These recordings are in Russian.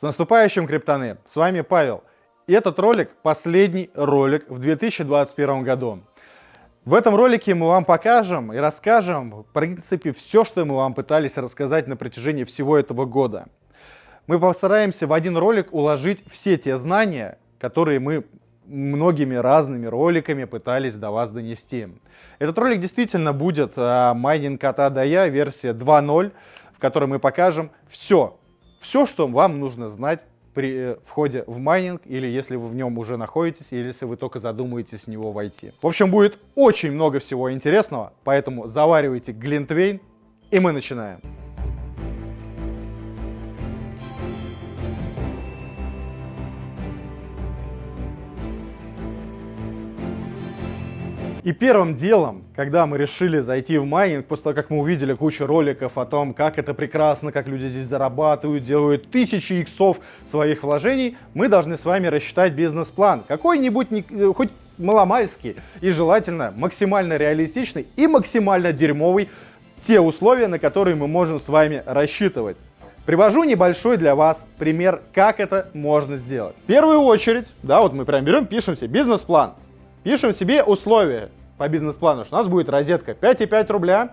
наступающим, криптоны! С вами Павел. И этот ролик последний ролик в 2021 году. В этом ролике мы вам покажем и расскажем, в принципе, все, что мы вам пытались рассказать на протяжении всего этого года. Мы постараемся в один ролик уложить все те знания, которые мы многими разными роликами пытались до вас донести. Этот ролик действительно будет майнинг от А до Я, версия 2.0, в которой мы покажем все, что вам нужно знать при входе в майнинг, или если вы в нем уже находитесь, или если вы только задумаетесь в него войти. В общем, будет очень много всего интересного, поэтому заваривайте глинтвейн, и мы начинаем. И первым делом, когда мы решили зайти в майнинг, после того, как мы увидели кучу роликов о том, как это прекрасно, как люди здесь зарабатывают, делают тысячи иксов своих вложений, мы должны с вами рассчитать бизнес-план. Какой-нибудь, хоть маломальский, и желательно максимально реалистичный и максимально дерьмовый, те условия, на которые мы можем с вами рассчитывать. Привожу небольшой для вас пример, как это можно сделать. В первую очередь, да, вот мы прям берем, пишем себе бизнес-план. Пишем себе условия по бизнес-плану, что у нас будет розетка 5,5 рубля.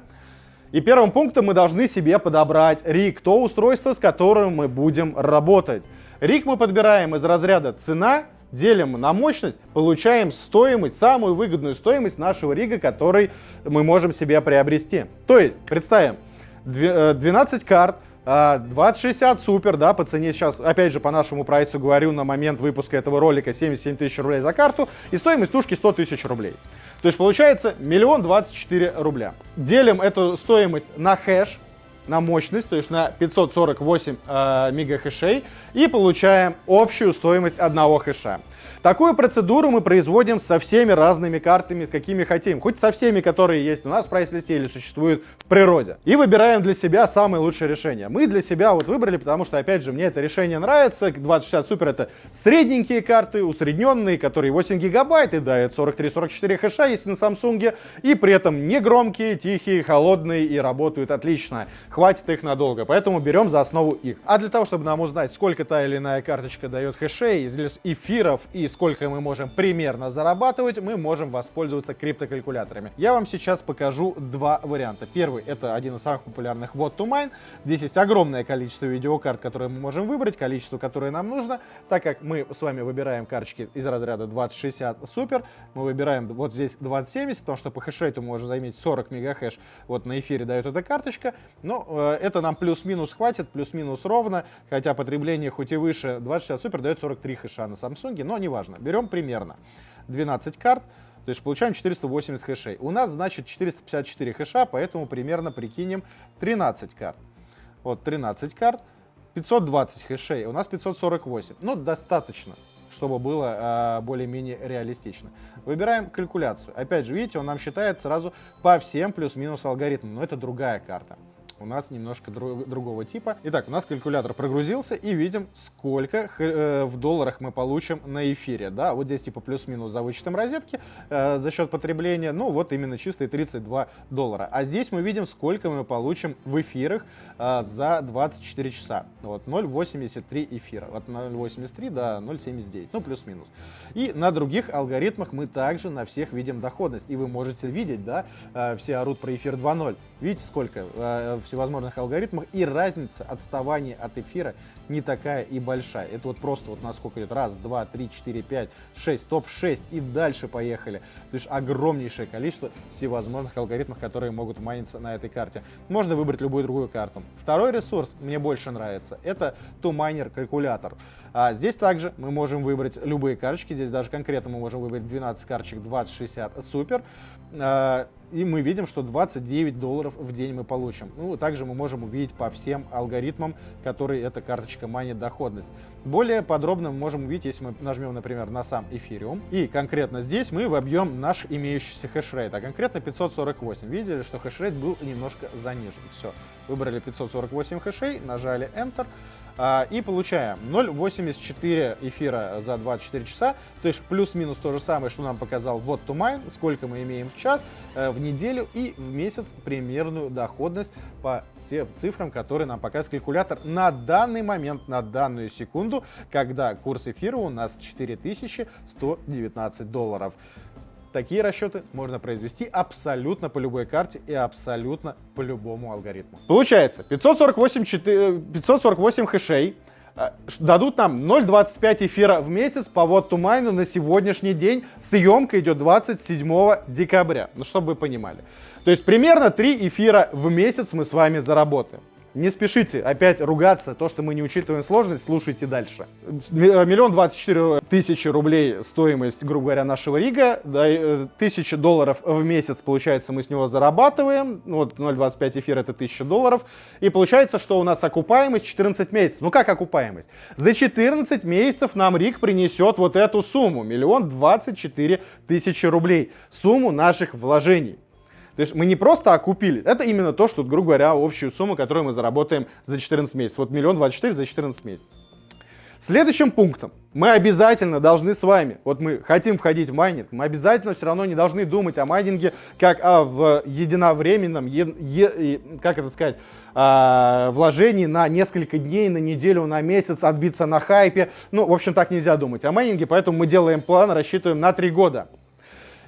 И первым пунктом мы должны себе подобрать RIG, то устройство, с которым мы будем работать. RIG мы подбираем из разряда цена, делим на мощность, получаем стоимость, самую выгодную стоимость нашего RIG, который мы можем себе приобрести. То есть, представим, 12 карт, 2060 супер, да, по цене сейчас, опять же, по нашему прайсу говорю, на момент выпуска этого ролика 77 тысяч рублей за карту, и стоимость тушки 100 тысяч рублей. То есть получается 1 024 рубля. Делим эту стоимость на хэш, на мощность, то есть на 548 мегахэшей, и получаем общую стоимость одного хэша. Такую процедуру мы производим со всеми разными картами, какими хотим. Хоть со всеми, которые есть у нас в прайс-листе или существуют в природе. И выбираем для себя самое лучшее решение. Мы для себя вот выбрали, потому что, опять же, мне это решение нравится. 2060 Super это средненькие карты, усредненные, которые 8 гигабайт и дают 43-44 хэша, если на Samsung. И при этом не громкие, тихие, холодные и работают отлично. Хватит их надолго, поэтому берем за основу их. А для того, чтобы нам узнать, сколько та или иная карточка дает хэшей, эфиров и сколько мы можем примерно зарабатывать, мы можем воспользоваться криптокалькуляторами. Я вам сейчас покажу два варианта. Первый — это один из самых популярных What to Mine. Здесь есть огромное количество видеокарт, которые мы можем выбрать, количество, которое нам нужно. Так как мы с вами выбираем карточки из разряда 2060 Super, мы выбираем вот здесь 2070, потому что по хэшрейту мы можем заметить 40 мегахэш. Вот на эфире дает эта карточка. Но это нам плюс-минус хватит, плюс-минус ровно, хотя потребление хоть и выше. 2060 Super дает 43 хэша на Samsung, но не важно. Берем примерно 12 карт, то есть получаем 480 хэшей. У нас, значит, 454 хэша, поэтому примерно прикинем 13 карт. Вот 13 карт, 520 хэшей, у нас 548. Ну, достаточно, чтобы было более-менее реалистично. Выбираем калькуляцию. Опять же, видите, он нам считает сразу по всем плюс-минус алгоритмам, но это другая карта. У нас немножко другого типа. Итак, у нас калькулятор прогрузился, и видим, сколько в долларах мы получим на эфире. Да, вот здесь типа плюс-минус за вычетом розетки за счет потребления. Ну вот именно чистые 32 доллара. А здесь мы видим, сколько мы получим в эфирах за 24 часа. Вот 0,83 эфира. От 0,83 до 0,79. Ну плюс-минус. И на других алгоритмах мы также на всех видим доходность. И вы можете видеть, да, все орут про эфир 2.0. Видите, сколько всевозможных алгоритмах, и разница отставания от эфира не такая и большая. Это вот просто вот насколько идет. Раз, два, три, четыре, пять, шесть, топ-6 и дальше поехали. То есть огромнейшее количество всевозможных алгоритмов, которые могут майниться на этой карте. Можно выбрать любую другую карту. Второй ресурс мне больше нравится. Это TwoMiner калькулятор. Здесь также мы можем выбрать любые карточки. Здесь даже конкретно мы можем выбрать 12 карточек 2060 Super. И мы видим, что 29 долларов в день мы получим. Ну, также мы можем увидеть по всем алгоритмам, которые эта карточка майнит доходность. Более подробно мы можем увидеть, если мы нажмем, например, на сам эфириум. И конкретно здесь мы вобьем наш имеющийся хэшрейт, а конкретно 548. Видели, что хэшрейт был немножко занижен. Все, выбрали 548 хэшей, нажали Enter. И получаем 0,84 эфира за 24 часа, то есть плюс-минус то же самое, что нам показал вот Тумайн, сколько мы имеем в час, в неделю и в месяц примерную доходность по тем цифрам, которые нам показывает калькулятор на данный момент, на данную секунду, когда курс эфира у нас $4119. Такие расчеты можно произвести абсолютно по любой карте и абсолютно по любому алгоритму. Получается, 548 хэшей дадут нам 0,25 эфира в месяц по вот Тумайну на сегодняшний день. Съемка идет 27 декабря, ну чтобы вы понимали. То есть примерно 3 эфира в месяц мы с вами заработаем. Не спешите опять ругаться, то, что мы не учитываем сложность, слушайте дальше. 1 024 000 рублей стоимость, грубо говоря, нашего рига, да, $1000 в месяц, получается, мы с него зарабатываем, вот 0,25 эфир это $1000, и получается, что у нас окупаемость 14 месяцев. Ну как окупаемость? За 14 месяцев нам риг принесет вот эту сумму, 1 024 000 рублей, сумму наших вложений. То есть мы не просто окупили, это именно то, что, грубо говоря, общую сумму, которую мы заработаем за 14 месяцев. Вот 1 024 000 за 14 месяцев. Следующим пунктом мы обязательно должны с вами, вот мы хотим входить в майнинг, мы обязательно все равно не должны думать о майнинге как в единовременном, как это сказать, вложении на несколько дней, на неделю, на месяц, отбиться на хайпе. Ну, в общем, так нельзя думать о майнинге, поэтому мы делаем план, рассчитываем на 3 года.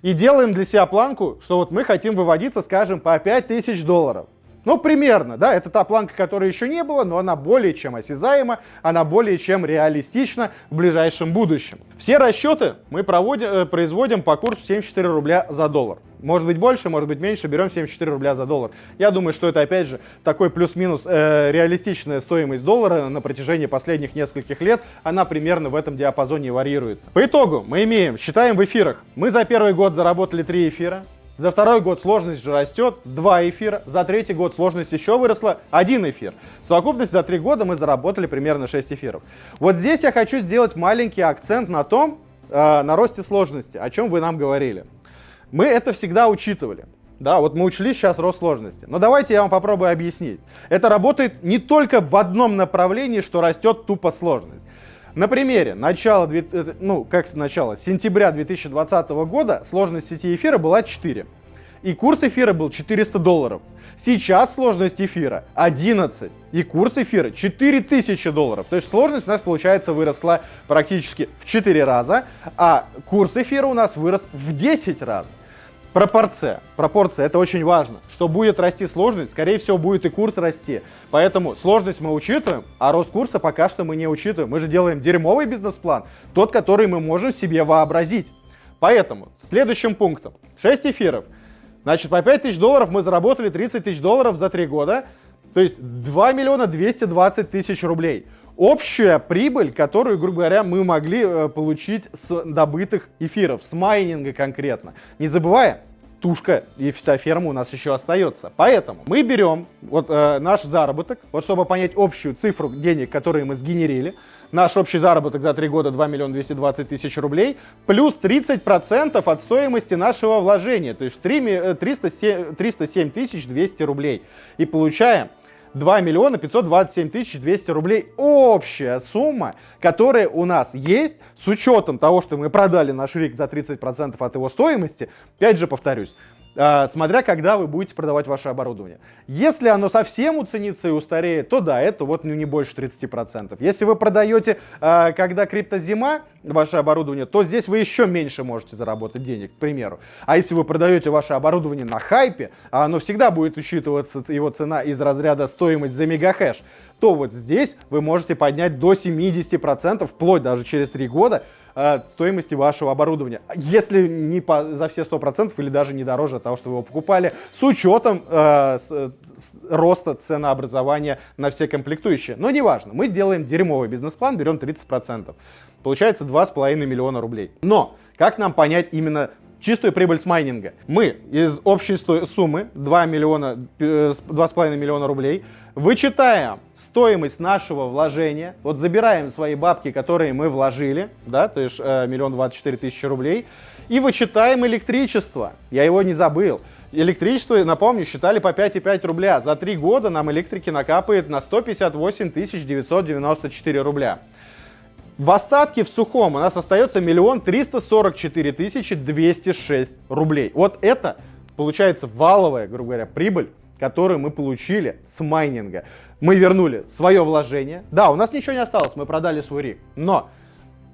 И делаем для себя планку, что вот мы хотим выводиться, скажем, по $5000. Ну, примерно, да, это та планка, которой еще не было, но она более чем осязаема, она более чем реалистична в ближайшем будущем. Все расчеты мы производим по курсу 74 рубля за доллар. Может быть больше, может быть меньше, берем 74 рубля за доллар. Я думаю, что это, опять же, такой плюс-минус реалистичная стоимость доллара на протяжении последних нескольких лет. Она примерно в этом диапазоне варьируется. По итогу мы имеем, считаем в эфирах, мы за первый год заработали 3 эфира. За второй год сложность же растет, 2 эфира. За третий год сложность еще выросла, 1 эфир. В совокупности за 3 года мы заработали примерно 6 эфиров. Вот здесь я хочу сделать маленький акцент на том, на росте сложности, о чем вы нам говорили. Мы это всегда учитывали. Да, вот мы учли сейчас рост сложности. Но давайте я вам попробую объяснить. Это работает не только в одном направлении, что растет тупо сложность. На примере сентября 2020 года сложность сети эфира была 4. И курс эфира был $400. Сейчас сложность эфира 11. И курс эфира $4000. То есть сложность у нас, получается, выросла практически в 4 раза. А курс эфира у нас вырос в 10 раз. Пропорция это очень важно. Что будет расти сложность, скорее всего будет и курс расти. Поэтому сложность мы учитываем, а рост курса пока что мы не учитываем. Мы же делаем дерьмовый бизнес-план, тот, который мы можем себе вообразить. Поэтому следующим пунктом 6 эфиров. Значит, по $5000 мы заработали $30 000 за 3 года, то есть 2 220 000 рублей. Общая прибыль, которую, грубо говоря, мы могли получить с добытых эфиров, с майнинга конкретно. Не забывая, тушка и вся ферма у нас еще остается. Поэтому мы берем вот наш заработок, вот чтобы понять общую цифру денег, которые мы сгенерили. Наш общий заработок за 3 года 2 220 000 рублей, плюс 30% от стоимости нашего вложения, то есть 307 200 рублей. И получаем 2 527 200 рублей общая сумма, которая у нас есть, с учетом того, что мы продали наш риг за 30% от его стоимости. Опять же повторюсь, смотря когда вы будете продавать ваше оборудование. Если оно совсем уценится и устареет, то да, это вот не больше 30%. Если вы продаете, когда криптозима, ваше оборудование, то здесь вы еще меньше можете заработать денег, к примеру. А если вы продаете ваше оборудование на хайпе, а оно всегда будет учитываться, его цена из разряда стоимость за мегахэш, то вот здесь вы можете поднять до 70%, вплоть даже через 3 года, стоимости вашего оборудования. Если не за все 100% или даже не дороже того, что вы его покупали, с учетом роста ценообразования на все комплектующие. Но неважно, мы делаем дерьмовый бизнес-план, берем 30%. Получается 2,5 миллиона рублей. Но как нам понять именно чистую прибыль с майнинга? Мы из общей суммы 2,5 миллиона рублей вычитаем стоимость нашего вложения, вот забираем свои бабки, которые мы вложили, да, то есть 1 024 000 рублей, и вычитаем электричество, я его не забыл, Электричество, напомню, считали по 5,5 рубля. За 3 года нам электрики накапает на 158 994 рубля. В остатке в сухом у нас остается 1 344 206 рублей. Вот это получается валовая, грубо говоря, прибыль, которую мы получили с майнинга. Мы вернули свое вложение. Да, у нас ничего не осталось, мы продали свой риг. Но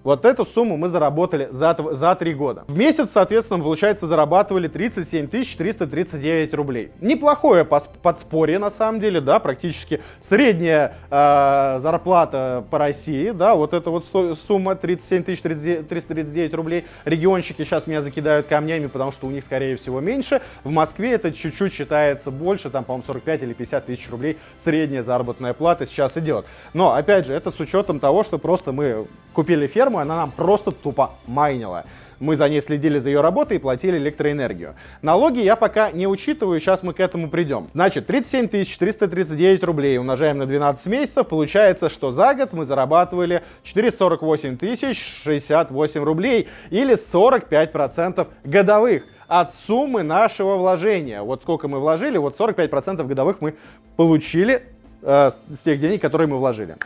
вот эту сумму мы заработали за 3 года. В месяц, соответственно, получается, зарабатывали 37 339 рублей. Неплохое подспорье, на самом деле, да, практически средняя зарплата по России, да, вот эта вот сумма 37 339 рублей. Регионщики сейчас меня закидают камнями, потому что у них, скорее всего, меньше. В Москве это чуть-чуть считается больше, там, по-моему, 45 или 50 тысяч рублей средняя заработная плата сейчас идет. Но, опять же, это с учетом того, что просто мы купили ферму, она нам просто тупо майнила. Мы за ней следили за ее работой и платили электроэнергию. Налоги я пока не учитываю, сейчас мы к этому придем. Значит, 37 339 рублей умножаем на 12 месяцев, получается, что за год мы зарабатывали 448 068 рублей или 45% годовых от суммы нашего вложения. Вот сколько мы вложили, вот 45% годовых мы получили с тех денег, которые мы вложили.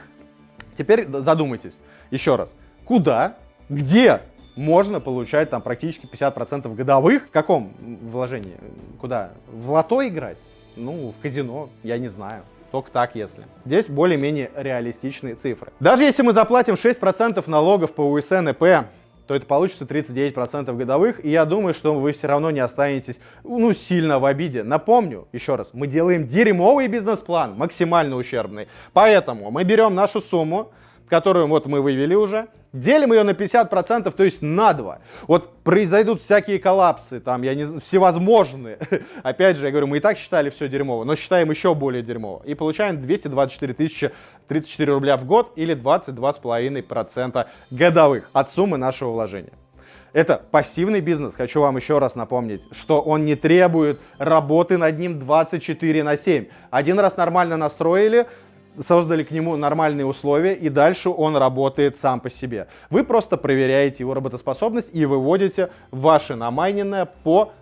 Теперь задумайтесь еще раз. Куда, где можно получать там практически 50% годовых? В каком вложении? Куда? В лото играть? Ну, в казино, я не знаю. Только так, если. Здесь более-менее реалистичные цифры. Даже если мы заплатим 6% налогов по УСН и П, то это получится 39% годовых, и я думаю, что вы все равно не останетесь, ну, сильно в обиде. Напомню, еще раз, мы делаем дерьмовый бизнес-план, максимально ущербный. Поэтому мы берем нашу сумму, которую вот мы вывели уже, делим ее на 50%, то есть на 2. Вот произойдут всякие коллапсы, там, я не знаю, всевозможные. Опять же, я говорю, мы и так считали все дерьмово, но считаем еще более дерьмово. И получаем 224 034 рубля в год или 22,5% годовых от суммы нашего вложения. Это пассивный бизнес, хочу вам еще раз напомнить, что он не требует работы над ним 24/7. Один раз нормально настроили, создали к нему нормальные условия, и дальше он работает сам по себе. Вы просто проверяете его работоспособность и выводите ваше намайненное по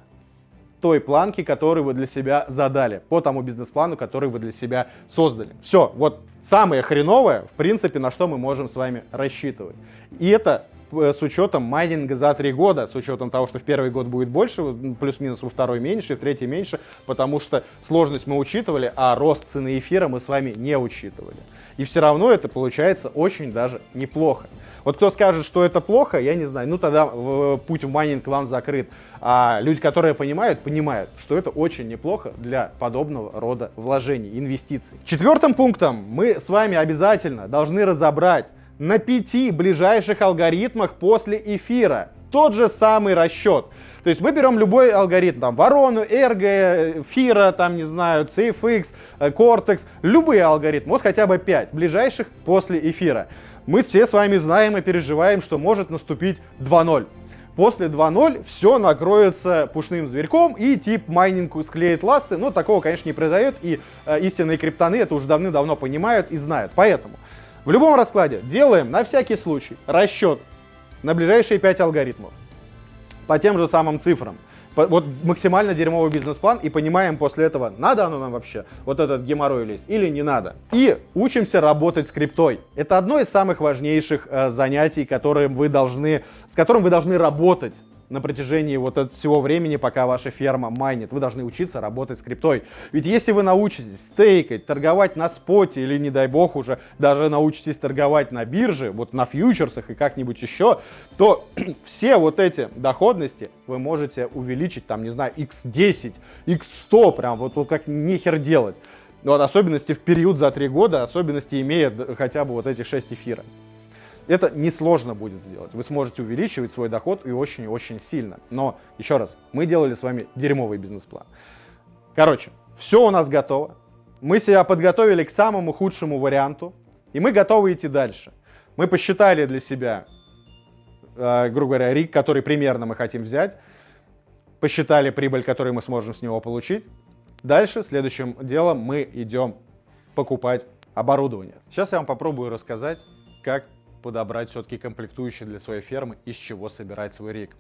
той планке, которую вы для себя задали, по тому бизнес-плану, который вы для себя создали. Все, вот самое хреновое, в принципе, на что мы можем с вами рассчитывать. И это с учетом майнинга за 3 года, с учетом того, что в первый год будет больше, плюс-минус во второй меньше, в третий меньше, потому что сложность мы учитывали, а рост цены эфира мы с вами не учитывали. И все равно это получается очень даже неплохо. Вот кто скажет, что это плохо, я не знаю, ну тогда путь в майнинг вам закрыт. А люди, которые понимают, что это очень неплохо для подобного рода вложений, инвестиций. 4-м пунктом мы с вами обязательно должны разобрать на 5 ближайших алгоритмах после эфира тот же самый расчет. То есть мы берем любой алгоритм, там, Ворону, Эрго, Эфира, там, не знаю, CFX, Cortex, любые алгоритмы, вот хотя бы 5 ближайших после эфира. Мы все с вами знаем и переживаем, что может наступить 2.0. После 2.0 все накроется пушным зверьком и тип майнингу склеит ласты. Но такого, конечно, не произойдет, и истинные криптоны это уже давным-давно понимают и знают. Поэтому в любом раскладе делаем на всякий случай расчет на ближайшие 5 алгоритмов по тем же самым цифрам. Вот максимально дерьмовый бизнес-план и понимаем после этого, надо оно нам вообще, вот этот геморрой лезть или не надо. И учимся работать с криптой. Это одно из самых важнейших занятий, с которым вы должны работать на протяжении вот этого всего времени, пока ваша ферма майнит. Вы должны учиться работать с криптой. Ведь если вы научитесь стейкать, торговать на споте или, не дай бог, уже даже научитесь торговать на бирже, вот на фьючерсах и как-нибудь еще, то все вот эти доходности вы можете увеличить, там, не знаю, x10, x100, прям вот как нехер делать. Вот особенности в период за 3 года, особенности имея хотя бы вот эти 6 эфира. Это несложно будет сделать. Вы сможете увеличивать свой доход и очень-очень сильно. Но, еще раз, мы делали с вами дерьмовый бизнес-план. Короче, все у нас готово. Мы себя подготовили к самому худшему варианту. И мы готовы идти дальше. Мы посчитали для себя, грубо говоря, риг, который примерно мы хотим взять. Посчитали прибыль, которую мы сможем с него получить. Дальше, следующим делом, мы идем покупать оборудование. Сейчас я вам попробую рассказать, как подобрать все-таки комплектующие для своей фермы, из чего собирать свой риг.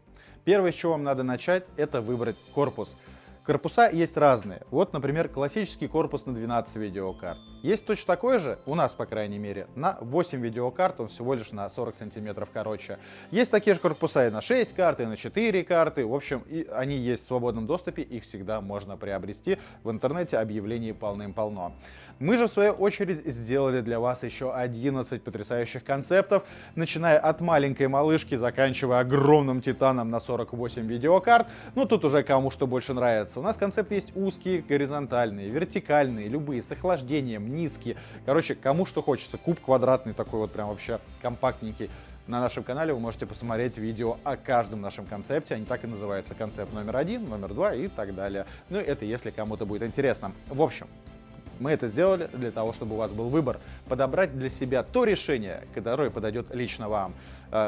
Первое, с чего вам надо начать, это выбрать корпус. Корпуса есть разные. Вот, например, классический корпус на 12 видеокарт. Есть точно такой же, у нас, по крайней мере, на 8 видеокарт, он всего лишь на 40 сантиметров короче. Есть такие же корпуса и на 6 карт, и на 4 карты. В общем, и они есть в свободном доступе, их всегда можно приобрести в интернете, объявлений полным-полно. Мы же, в свою очередь, сделали для вас еще 11 потрясающих концептов, начиная от маленькой малышки, заканчивая огромным титаном на 48 видеокарт. Ну, тут уже кому что больше нравится. У нас концепты есть узкие, горизонтальные, вертикальные, любые, с охлаждением, низкие. Короче, кому что хочется. Куб квадратный такой вот прям вообще компактненький. На нашем канале вы можете посмотреть видео о каждом нашем концепте. Они так и называются: концепт номер 1, номер 2 и так далее. Ну, это если кому-то будет интересно. В общем, мы это сделали для того, чтобы у вас был выбор, подобрать для себя то решение, которое подойдет лично вам,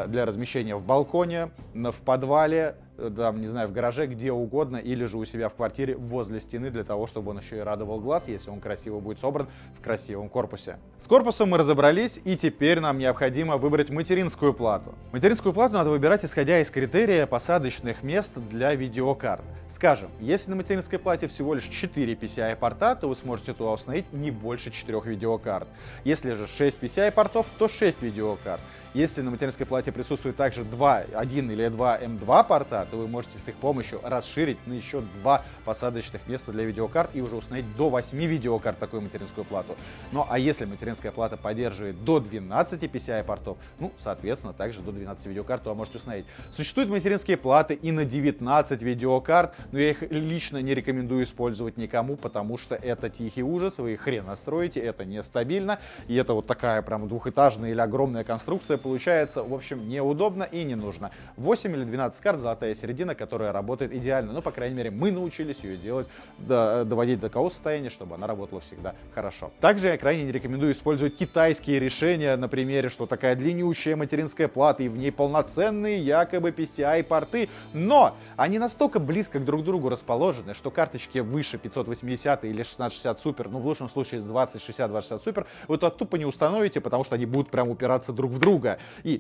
для размещения в балконе, в подвале, там, не знаю, в гараже, где угодно, или же у себя в квартире возле стены, для того, чтобы он еще и радовал глаз, если он красиво будет собран в красивом корпусе. С корпусом мы разобрались, и теперь нам необходимо выбрать материнскую плату. Материнскую плату надо выбирать, исходя из критерия посадочных мест для видеокарт. Скажем, если на материнской плате всего лишь 4 PCI-порта, то вы сможете туда установить не больше 4 видеокарт. Если же 6 PCI-портов, то 6 видеокарт. Если на материнской плате присутствует также 1 или 2 M2 порта, то вы можете с их помощью расширить на еще 2 посадочных места для видеокарт и уже установить до 8 видеокарт такую материнскую плату. Ну а если материнская плата поддерживает до 12 PCI портов, ну, соответственно, также до 12 видеокарт вы можете установить. Существуют материнские платы и на 19 видеокарт, но я их лично не рекомендую использовать никому, потому что это тихий ужас, вы их хрен настроите, это нестабильно, и это вот такая прям двухэтажная или огромная конструкция получается, в общем, неудобно и не нужно. 8 или 12 карт — золотая середина, которая работает идеально. Ну, по крайней мере, мы научились ее делать, доводить до такого состояния, чтобы она работала всегда хорошо. Также я крайне не рекомендую использовать китайские решения на примере, что такая длиннющая материнская плата и в ней полноценные якобы PCI-порты, но они настолько близко друг к другу расположены, что карточки выше 580 или 1660 Super, ну, в лучшем случае с 2060, 2060 Super, вы туда тупо не установите, потому что они будут прям упираться друг в друга. И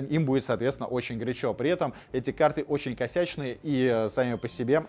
им будет, соответственно, очень горячо. При этом эти карты очень косячные и сами по себе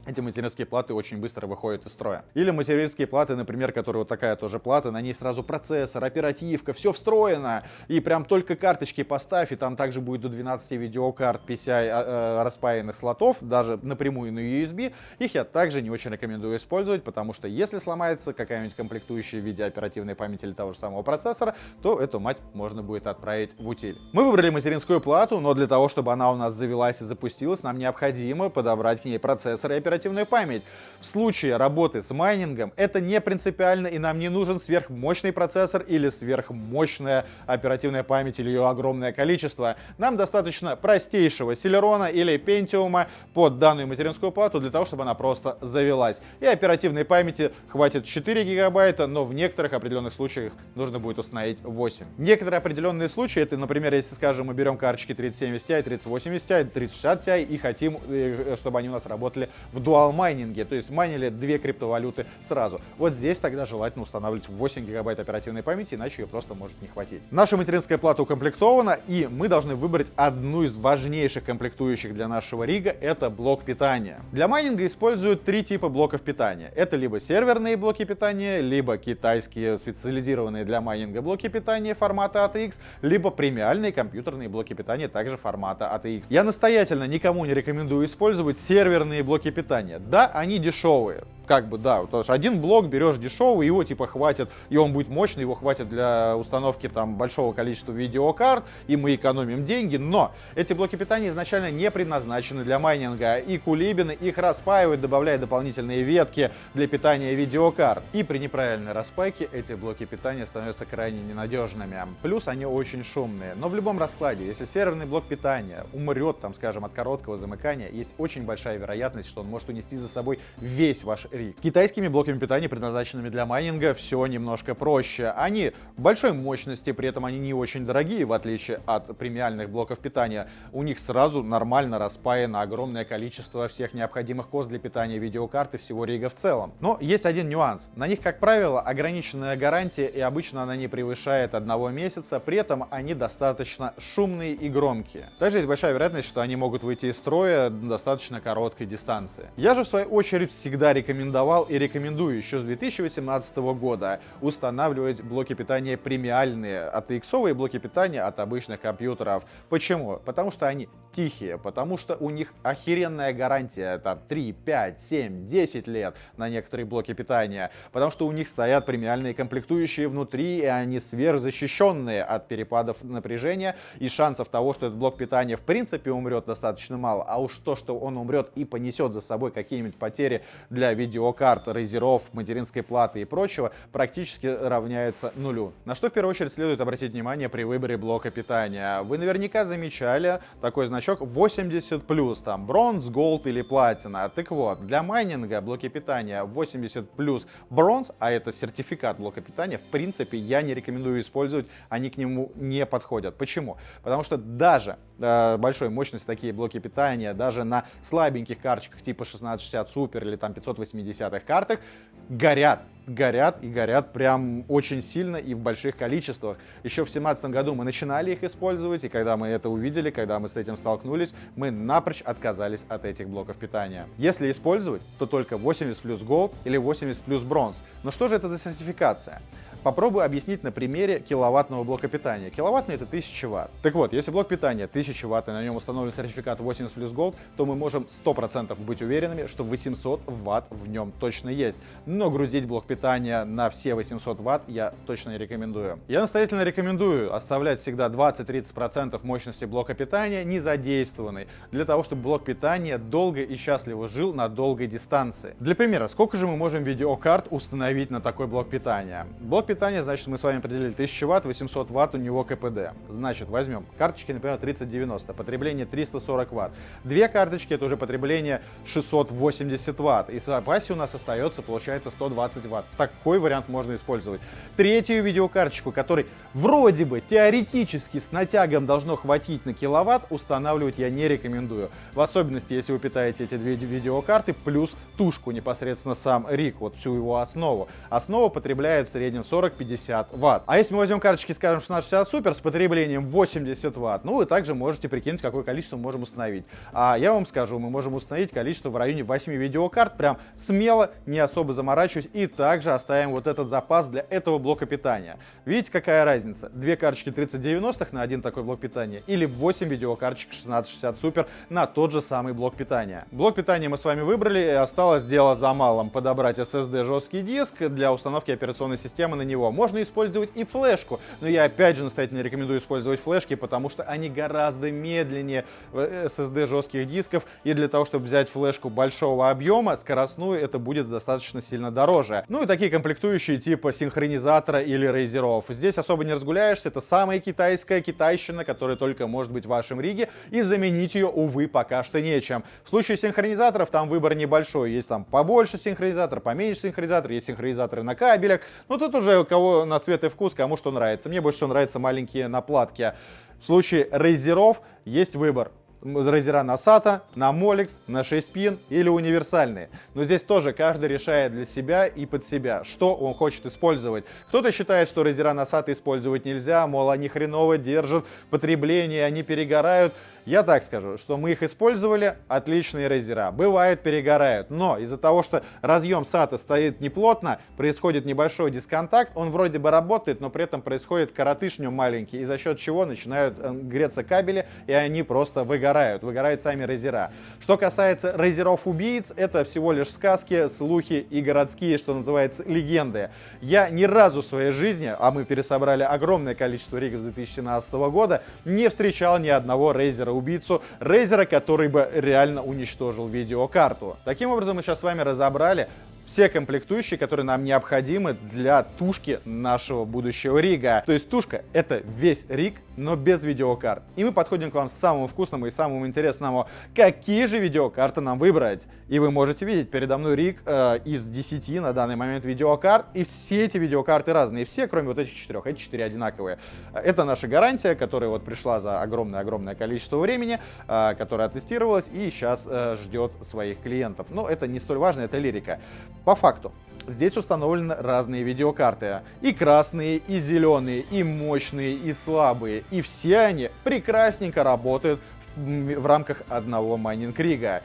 эти материнские платы очень быстро выходят из строя. Или материнские платы, например, которые вот такая тоже плата, на ней сразу процессор, оперативка, все встроено. И прям только карточки поставь, и там также будет до 12 видеокарт PCI распаянных слотов, даже напрямую на USB. Их я также не очень рекомендую использовать, потому что если сломается какая-нибудь комплектующая в виде оперативной памяти или того же самого процессора, то эту мать можно будет отправить в утиль. Мы выбрали материнскую плату, но для того, чтобы она у нас завелась и запустилась, нам необходимо подобрать к ней процессор и оперативную память. В случае работы с майнингом это не принципиально, и нам не нужен сверхмощный процессор или сверхмощная оперативная память или ее огромное количество. Нам достаточно простейшего Celeron или Pentium под данную материнскую плату для того, чтобы она просто завелась. И оперативной памяти хватит 4 гигабайта, но в некоторых определенных случаях нужно будет установить 8. Некоторые определенные случаи, это, например, если, скажем, мы берем карточки 3070 Ti, 3080 Ti, 3060 Ti и хотим, чтобы они у нас работали в дуал-майнинге, то есть майнили 2 криптовалюты сразу. Вот здесь тогда желательно устанавливать 8 гигабайт оперативной памяти, иначе ее просто может не хватить. Наша материнская плата укомплектована, и мы должны выбрать одну из важнейших комплектующих для нашего рига — это блок питания. Для майнинга используют 3 типа блоков питания. Это либо серверные блоки питания, либо китайские специализированные для майнинга блоки питания формата ATX, либо премиальные компьютерные блоки питания также формата ATX. Я настоятельно никому не рекомендую использовать серверные блоки питания. Да, они дешевые. Как бы, да, потому что один блок берешь дешевый, его типа хватит, и он будет мощный, его хватит для установки там большого количества видеокарт, и мы экономим деньги, но эти блоки питания изначально не предназначены для майнинга, и кулибины их распаивают, добавляя дополнительные ветки для питания видеокарт. И при неправильной распайке эти блоки питания становятся крайне ненадежными. Плюс они очень шумные. Но в любом раскладе, если серверный блок питания умрет, там, скажем, от короткого замыкания, есть очень большая вероятность, что он может унести за собой весь ваш риг. С китайскими блоками питания, предназначенными для майнинга, все немножко проще. Они большой мощности, при этом они не очень дорогие, в отличие от премиальных блоков питания. У них сразу нормально распаяно огромное количество всех необходимых коз для питания видеокарты, всего рига в целом. Но есть один нюанс. На них, как правило, ограниченная гарантия, и обычно она не превышает 1 месяца, при этом они достаточно шумные и громкие. Также есть большая вероятность, что они могут выйти из строя на достаточно короткой дистанции. Я же, в свою очередь, всегда рекомендовал и рекомендую еще с 2018 года устанавливать блоки питания премиальные, ATX-овые блоки питания от обычных компьютеров. Почему? Потому что они тихие, потому что у них охеренная гарантия, там 3, 5, 7, 10 лет на некоторые блоки питания, потому что у них стоят премиальные комплектующие внутри, и они сверхзащищенные от перепадов напряжения, и шансов того, что этот блок питания в принципе умрет, достаточно мало, а уж то, что он умрет и понесет за собой какие-нибудь потери для видеокарт, рейзеров, материнской платы и прочего, практически равняется нулю. На что в первую очередь следует обратить внимание при выборе блока питания. Вы наверняка замечали такой значок 80+, там бронз, голд или платина. Так вот, для майнинга блоки питания 80+ бронз, а это сертификат блока питания, в принципе я не рекомендую использовать, они к нему не подходят. Почему? Потому что даже большой мощности такие блоки питания, даже на слабеньких карточках типа 1660 Super или там 580 картах горят прям очень сильно и в больших количествах. Еще в 2017 году мы начинали их использовать, и когда мы это увидели, когда мы с этим столкнулись, мы напрочь отказались от этих блоков питания. Если использовать, то только 80+ Gold или 80+ бронз. Но что же это за сертификация? Попробую объяснить на примере киловаттного блока питания. Киловаттный — это 1000 Вт. Так вот, если блок питания 1000 Вт и на нем установлен сертификат 80+ Gold, то мы можем 100% быть уверенными, что 800 Вт в нем точно есть. Но грузить блок питания на все 800 Вт я точно не рекомендую. Я настоятельно рекомендую оставлять всегда 20-30% мощности блока питания незадействованной, для того, чтобы блок питания долго и счастливо жил на долгой дистанции. Для примера, сколько же мы можем видеокарт установить на такой блок питания? Блок питания, значит, мы с вами определили 1000 Вт, 800 Вт у него КПД. Значит, возьмем карточки, например, 3090, потребление 340 Вт. Две карточки — это уже потребление 680 Вт. И в запасе у нас остается, получается, 120 Вт. Такой вариант можно использовать. Третью видеокарточку, которой вроде бы теоретически с натягом должно хватить на киловатт, устанавливать я не рекомендую. В особенности, если вы питаете эти две видеокарты плюс тушку, непосредственно сам риг, вот всю его основу. Основа потребляет в среднем 40-50 Вт. А если мы возьмем карточки, скажем, 1660 Super с потреблением 80 Вт, ну вы также можете прикинуть, какое количество мы можем установить. А я вам скажу, мы можем установить количество в районе 8 видеокарт, прям смело, не особо заморачиваясь, и также оставим вот этот запас для этого блока питания. Видите, какая разница? Две карточки 3090 на один такой блок питания или 8 видеокарточек 1660 Super на тот же самый блок питания. Блок питания мы с вами выбрали, и осталось дело за малым: подобрать SSD жесткий диск для установки операционной системы на него. Можно использовать и флешку, но я опять же настоятельно рекомендую использовать флешки, потому что они гораздо медленнее SSD жестких дисков, и для того, чтобы взять флешку большого объема, скоростную, это будет достаточно сильно дороже. Ну и такие комплектующие типа синхронизатора или рейзеров. Здесь особо не разгуляешься, это самая китайская китайщина, которая только может быть в вашем риге, и заменить ее, увы, пока что нечем. В случае синхронизаторов там выбор небольшой, есть там побольше синхронизатор, поменьше синхронизатор, есть синхронизаторы на кабелях, но тут уже у кого на цвет и вкус, кому что нравится. Мне больше всего нравятся маленькие на платке. В случае рейзеров есть выбор. Рейзера на SATA, на Molex, на 6-пин или универсальные. Но здесь тоже каждый решает для себя и под себя, что он хочет использовать. Кто-то считает, что рейзера на SATA использовать нельзя, мол, они хреново держат потребление, они перегорают. Я так скажу, что мы их использовали, отличные рейзера. Бывает, перегорают, но из-за того, что разъем SATA стоит неплотно, происходит небольшой дисконтакт, он вроде бы работает, но при этом происходит коротыш в нем маленький, и за счет чего начинают греться кабели, и они просто выгорают сами рейзера. Что касается рейзеров-убийц, это всего лишь сказки, слухи и городские, что называется, легенды. Я ни разу в своей жизни, а мы пересобрали огромное количество ригов с 2017 года, не встречал ни одного рейзера-убийцу, рейзера, который бы реально уничтожил видеокарту. Таким образом, мы сейчас с вами разобрали все комплектующие, которые нам необходимы для тушки нашего будущего рига. То есть тушка — это весь риг, но без видеокарт. И мы подходим к вам с самому вкусному и самому интересному, какие же видеокарты нам выбрать. И вы можете видеть передо мной риг из 10 на данный момент видеокарт, и все эти видеокарты разные, все, кроме вот этих 4, эти 4 одинаковые. Это наша гарантия, которая вот пришла за огромное количество времени, которая оттестировалась и сейчас ждет своих клиентов. Но это не столь важно, это лирика. По факту. Здесь установлены разные видеокарты. И красные, и зеленые, и мощные, и слабые. И все они прекрасненько работают в рамках одного майнинг-рига.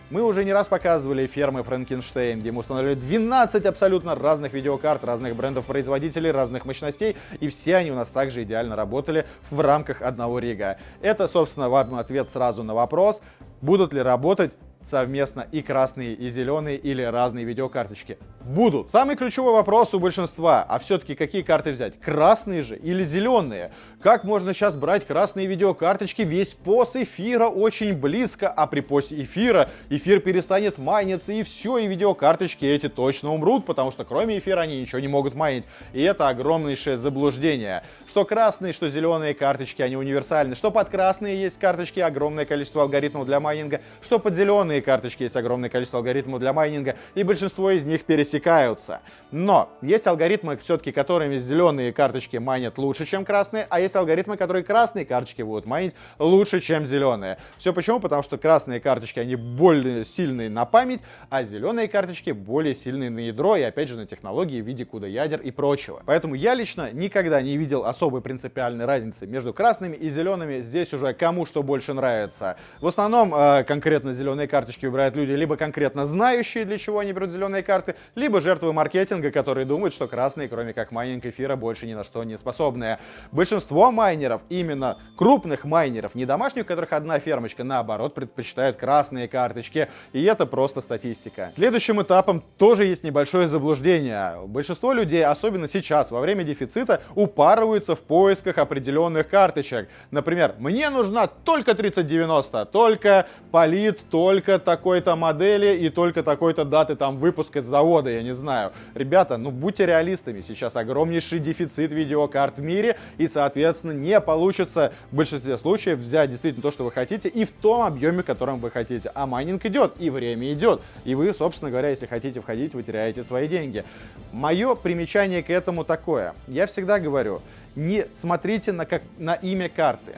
Мы уже не раз показывали фермы Франкенштейн, где мы установили 12 абсолютно разных видеокарт, разных брендов-производителей, разных мощностей, и все они у нас также идеально работали в рамках одного рига. Это, собственно, вам ответ сразу на вопрос, будут ли работать совместно и красные, и зеленые, или разные видеокарточки. Будут. Самый ключевой вопрос у большинства, а все-таки какие карты взять? Красные же или зеленые? Как можно сейчас брать красные видеокарточки? Весь пост эфира очень близко, а при посте эфира эфир перестанет майниться, и все, и видеокарточки эти точно умрут, потому что кроме эфира они ничего не могут майнить. И это огромнейшее заблуждение. Что красные, что зеленые карточки, они универсальны. Что под красные есть карточки, огромное количество алгоритмов для майнинга, что под зеленые карточки есть огромное количество алгоритмов для майнинга, и большинство из них пересекаются. Но есть алгоритмы, все-таки, которыми зеленые карточки майнят лучше, чем красные, а есть алгоритмы, которые красные карточки будут майнить лучше, чем зеленые. Все почему? Потому что красные карточки, они более сильные на память, а зеленые карточки более сильные на ядро и, опять же, на технологии в виде CUDA-ядер и прочего. Поэтому я лично никогда не видел особой принципиальной разницы между красными и зелеными. Здесь уже кому что больше нравится. В основном конкретно зеленые карточки выбирают люди, либо конкретно знающие, для чего они берут зеленые карты, либо жертвы маркетинга, которые думают, что красные, кроме как майнинг эфира, больше ни на что не способны. Большинство майнеров, именно крупных майнеров, не домашних, у которых одна фермочка, наоборот, предпочитают красные карточки, и это просто статистика. Следующим этапом тоже есть небольшое заблуждение. Большинство людей, особенно сейчас, во время дефицита, упарываются в поисках определенных карточек. Например, мне нужна только 3090, только полит, только такой-то модели и только такой-то даты там выпуска с завода, я не знаю. Ребята, ну будьте реалистами, сейчас огромнейший дефицит видеокарт в мире, и, соответственно, не получится в большинстве случаев взять действительно то, что вы хотите, и в том объеме, в котором вы хотите. А майнинг идет, и время идет, и вы, собственно говоря, если хотите входить, вы теряете свои деньги. Мое примечание к этому такое. Я всегда говорю, не смотрите на имя карты.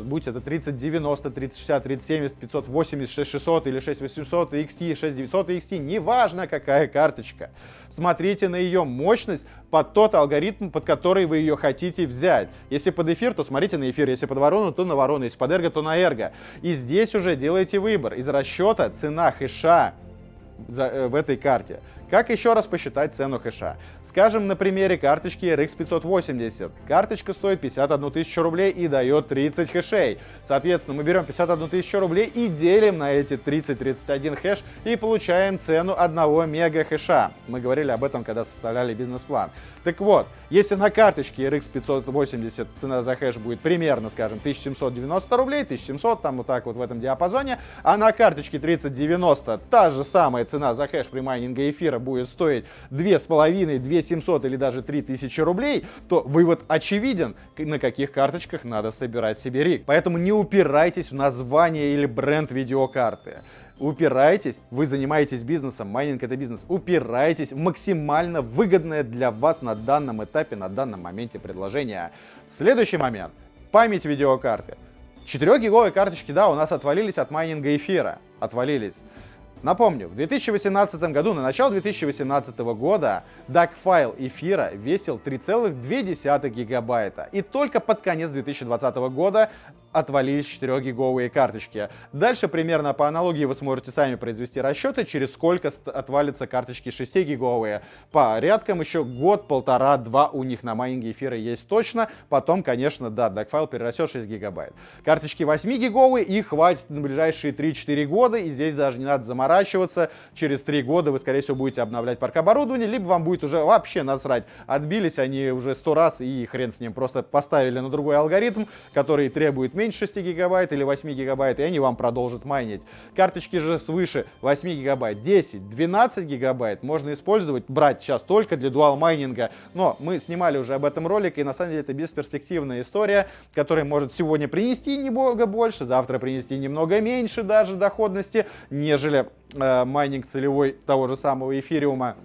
Будь это 3090, 3060, 3070, 580, 6600 или 6800 XT, 6900 XT, неважно какая карточка. Смотрите на ее мощность под тот алгоритм, под который вы ее хотите взять. Если под эфир, то смотрите на эфир, если под ворону, то на ворону, если под эрго, то на эрго. И здесь уже делайте выбор из расчета цена хэша в этой карте. Как еще раз посчитать цену хэша? Скажем, на примере карточки RX 580. Карточка стоит 51 тысячу рублей и дает 30 хэшей. Соответственно, мы берем 51 тысячу рублей и делим на эти 30-31 хэш и получаем цену 1 мега хэша. Мы говорили об этом, когда составляли бизнес-план. Так вот, если на карточке RX 580 цена за хэш будет примерно, скажем, 1790 рублей, 1700, там вот так вот в этом диапазоне, а на карточке 3090 та же самая цена за хэш при майнинге эфира будет стоить 2,5, 2,700 или даже 3000 рублей, то вывод очевиден, на каких карточках надо собирать себе риг. Поэтому не упирайтесь в название или бренд видеокарты. Упирайтесь, вы занимаетесь бизнесом, майнинг это бизнес, упирайтесь в максимально выгодное для вас на данном этапе, на данном моменте предложение. Следующий момент. Память видеокарты. 4-гиговые карточки, да, у нас отвалились от майнинга эфира. Отвалились. Напомню, в 2018 году, на начало 2018 года, DAC-файл эфира весил 3,2 гигабайта. И только под конец 2020 года отвалились 4-гиговые карточки. Дальше примерно по аналогии вы сможете сами произвести расчеты, через сколько отвалятся карточки 6-гиговые. По порядкам еще год, полтора, два у них на майнинге эфира есть точно. Потом, конечно, да, DAC-файл перерастет 6 гигабайт. Карточки 8-гиговые, их хватит на ближайшие 3-4 года, и здесь даже не надо заморачиваться. заморачиваться. Через 3 года вы, скорее всего, будете обновлять парк оборудования, либо вам будет уже вообще насрать. Отбились они уже 100 раз, и хрен с ним. Просто поставили на другой алгоритм, который требует меньше 6 гигабайт или 8 гигабайт, и они вам продолжат майнить. Карточки же свыше 8 гигабайт, 10, 12 гигабайт можно использовать, брать сейчас только для дуал-майнинга. Но мы снимали уже об этом ролик, и на самом деле это бесперспективная история, которая может сегодня принести немного больше, завтра принести немного меньше даже доходности, нежели майнинг целевой того же самого эфириума.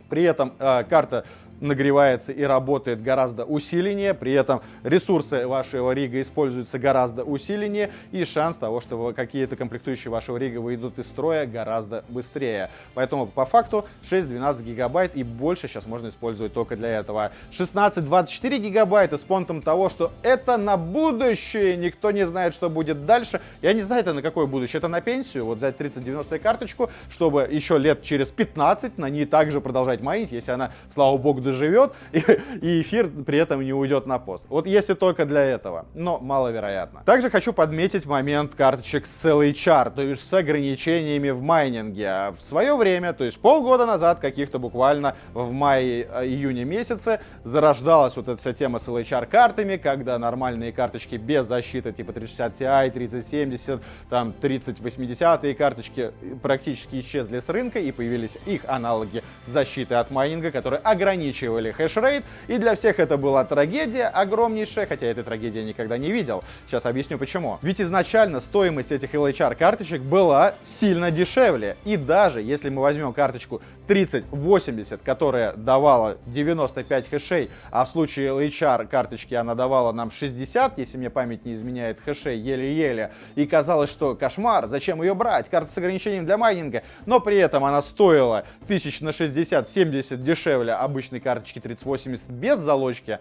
При этом карта нагревается и работает гораздо усиленнее, при этом ресурсы вашего рига используются гораздо усиленнее, и шанс того, что какие-то комплектующие вашего рига выйдут из строя, гораздо быстрее. Поэтому по факту 6-12 гигабайт и больше сейчас можно использовать только для этого. 16-24 гигабайта с понтом того, что это на будущее, никто не знает, что будет дальше. Я не знаю, это на какое будущее, это на пенсию, вот взять 3090 карточку, чтобы еще лет через 15 на ней также продолжать майнить, если она, слава богу, живет, и эфир при этом не уйдет на пост. Вот если только для этого, но маловероятно. Также хочу подметить момент карточек с LHR, то есть с ограничениями в майнинге. В свое время, то есть полгода назад, каких-то буквально в мае-июне месяце, зарождалась вот эта вся тема с LHR картами, когда нормальные карточки без защиты типа 3060 Ti, 3070, там 3080 карточки практически исчезли с рынка, и появились их аналоги защиты от майнинга, которые ограничивали хешрейт, и для всех это была трагедия огромнейшая, хотя я этой трагедии никогда не видел. Сейчас объясню почему. Ведь изначально стоимость этих LHR карточек была сильно дешевле, и даже если мы возьмем карточку 3080, которая давала 95 хэшей, а в случае LHR карточки она давала нам 60, если мне память не изменяет, хэшей еле-еле, и казалось, что кошмар, зачем ее брать, карта с ограничением для майнинга, но при этом она стоила 1000 на 60-70 дешевле обычной карточки 3080 без залочки,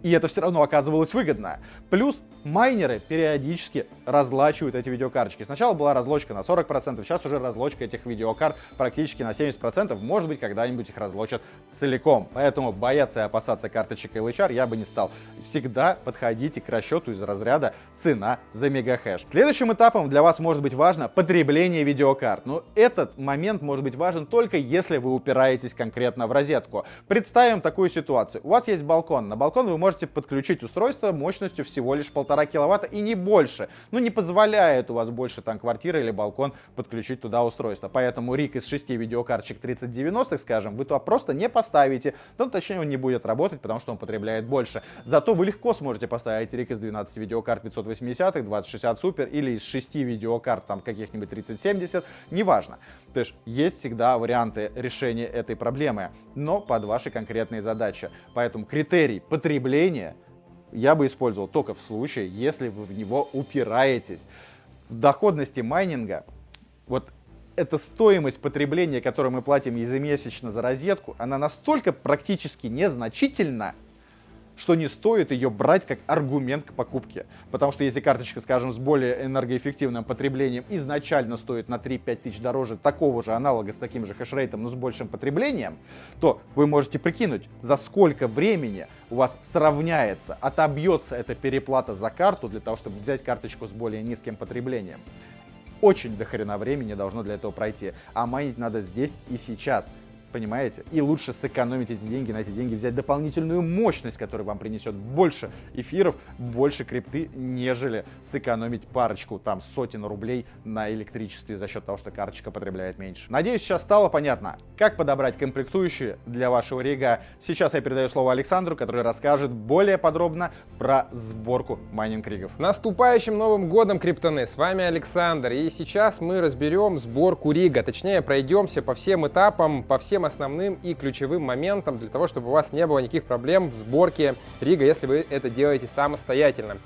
и это все равно оказывалось выгодно. Плюс майнеры периодически разлачивают эти видеокарточки. Сначала была разлочка на 40%, сейчас уже разлочка этих видеокарт практически на 70%. Может быть, когда-нибудь их разлочат целиком. Поэтому бояться и опасаться карточек LHR я бы не стал. Всегда подходите к расчету из разряда цена за мегахэш. Следующим этапом для вас может быть важно потребление видеокарт. Но этот момент может быть важен только если вы упираетесь конкретно в розетку. Представим такую ситуацию. У вас есть балкон. На балкон вы можете подключить устройство мощностью всего лишь 1,5 киловатта и не больше. Ну, не позволяет у вас больше там квартира или балкон подключить туда устройство. Поэтому риг из 6 видеокарточек 3090, скажем, вы туда просто не поставите. Ну, точнее, он не будет работать, потому что он потребляет больше. Зато вы легко сможете поставить риг из 12 видеокарт 580, 2060 Super или из 6 видеокарт там каких-нибудь 3070, неважно. То есть есть всегда варианты решения этой проблемы, но под ваши конкретные задачи. Поэтому критерий потребления я бы использовал только в случае, если вы в него упираетесь. В доходности майнинга, вот эта стоимость потребления, которую мы платим ежемесячно за розетку, она настолько практически незначительна, что не стоит ее брать как аргумент к покупке. Потому что если карточка, скажем, с более энергоэффективным потреблением изначально стоит на 3-5 тысяч дороже такого же аналога с таким же хэшрейтом, но с большим потреблением, то вы можете прикинуть, за сколько времени у вас сравняется, отобьется эта переплата за карту для того, чтобы взять карточку с более низким потреблением. Очень дохрена времени должно для этого пройти, а майнить надо здесь и сейчас. Понимаете? И лучше сэкономить эти деньги, на эти деньги взять дополнительную мощность, которая вам принесет больше эфиров, больше крипты, нежели сэкономить парочку там сотен рублей на электричестве за счет того, что карточка потребляет меньше. Надеюсь, сейчас стало понятно, как подобрать комплектующие для вашего рига. Сейчас я передаю слово Александру, который расскажет более подробно про сборку майнинг-ригов. Наступающим Новым годом, криптоны! С вами Александр, и сейчас мы разберем сборку рига, точнее пройдемся по всем этапам, по всем основным и ключевым моментам для того, чтобы у вас не было никаких проблем в сборке рига, если вы это делаете самостоятельно.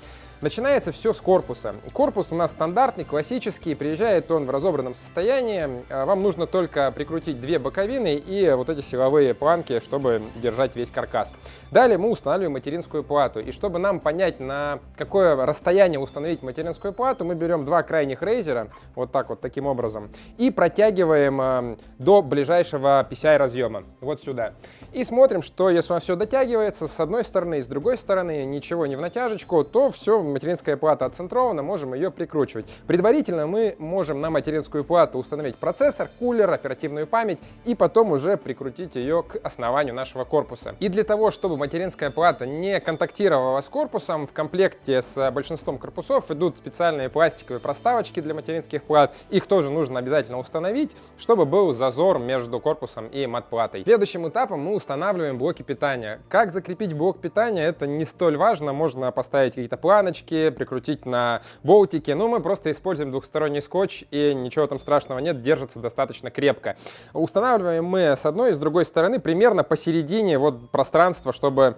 Начинается все с корпуса. Корпус у нас стандартный, классический, приезжает он в разобранном состоянии. Вам нужно только прикрутить две боковины и вот эти силовые планки, чтобы держать весь каркас. Далее мы устанавливаем материнскую плату. И чтобы нам понять, на какое расстояние установить материнскую плату, мы берем два крайних рейзера, вот так вот, таким образом, и протягиваем до ближайшего PCI разъема, вот сюда. И смотрим, что если у нас все дотягивается с одной стороны и с другой стороны, ничего не в натяжечку, то все материнская плата отцентрована, можем ее прикручивать. Предварительно мы можем на материнскую плату установить процессор, кулер, оперативную память и потом уже прикрутить ее к основанию нашего корпуса. И для того, чтобы материнская плата не контактировала с корпусом, в комплекте с большинством корпусов идут специальные пластиковые проставочки для материнских плат. Их тоже нужно обязательно установить, чтобы был зазор между корпусом и мат-платой. Следующим этапом мы устанавливаем блоки питания. Как закрепить блок питания, это не столь важно. Можно поставить какие-то планочки, прикрутить на болтики. Но мы просто используем двухсторонний скотч, и ничего там страшного нет, держится достаточно крепко. Устанавливаем мы с одной и с другой стороны примерно посередине вот пространства, чтобы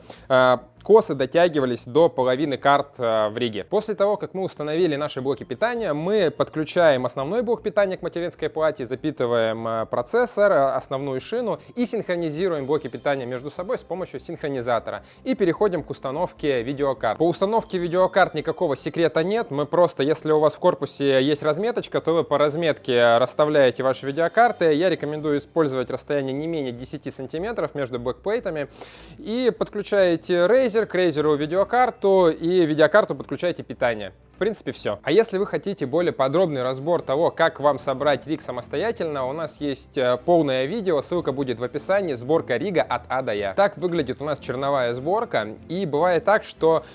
косы дотягивались до половины карт в риге. После того, как мы установили наши блоки питания, мы подключаем основной блок питания к материнской плате, запитываем процессор, основную шину и синхронизируем блоки питания между собой с помощью синхронизатора. И переходим к установке видеокарт. По установке видеокарт никакого секрета нет. Мы просто, если у вас в корпусе есть разметочка, то вы по разметке расставляете ваши видеокарты. Я рекомендую использовать расстояние не менее 10 сантиметров между бэкплейтами. И подключаете Razer к Razer'у видеокарту, и видеокарту подключаете питание. В принципе, все. А если вы хотите более подробный разбор того, как вам собрать риг самостоятельно, у нас есть полное видео, ссылка будет в описании, сборка рига от А до Я. Так выглядит у нас черновая сборка, и бывает так, что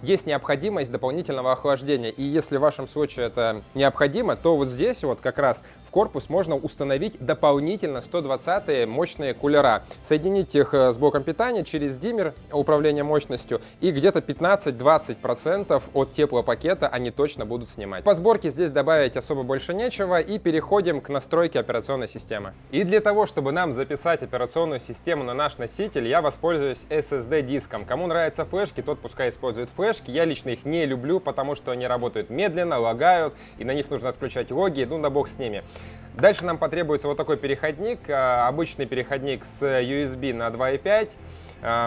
есть необходимость дополнительного охлаждения, и если в вашем случае это необходимо, то вот здесь вот как раз в корпус можно установить дополнительно 120-е мощные кулера. Соединить их с блоком питания через диммер управления мощностью, и где-то 15-20% от теплопакета они точно будут снимать. По сборке здесь добавить особо больше нечего, и переходим к настройке операционной системы. И для того, чтобы нам записать операционную систему на наш носитель, я воспользуюсь SSD-диском. Кому нравятся флешки, тот пускай использует флешки. Я лично их не люблю, потому что они работают медленно, лагают, и на них нужно отключать логи, ну да бог с ними. Дальше нам потребуется вот такой переходник, обычный переходник с USB на 2.5.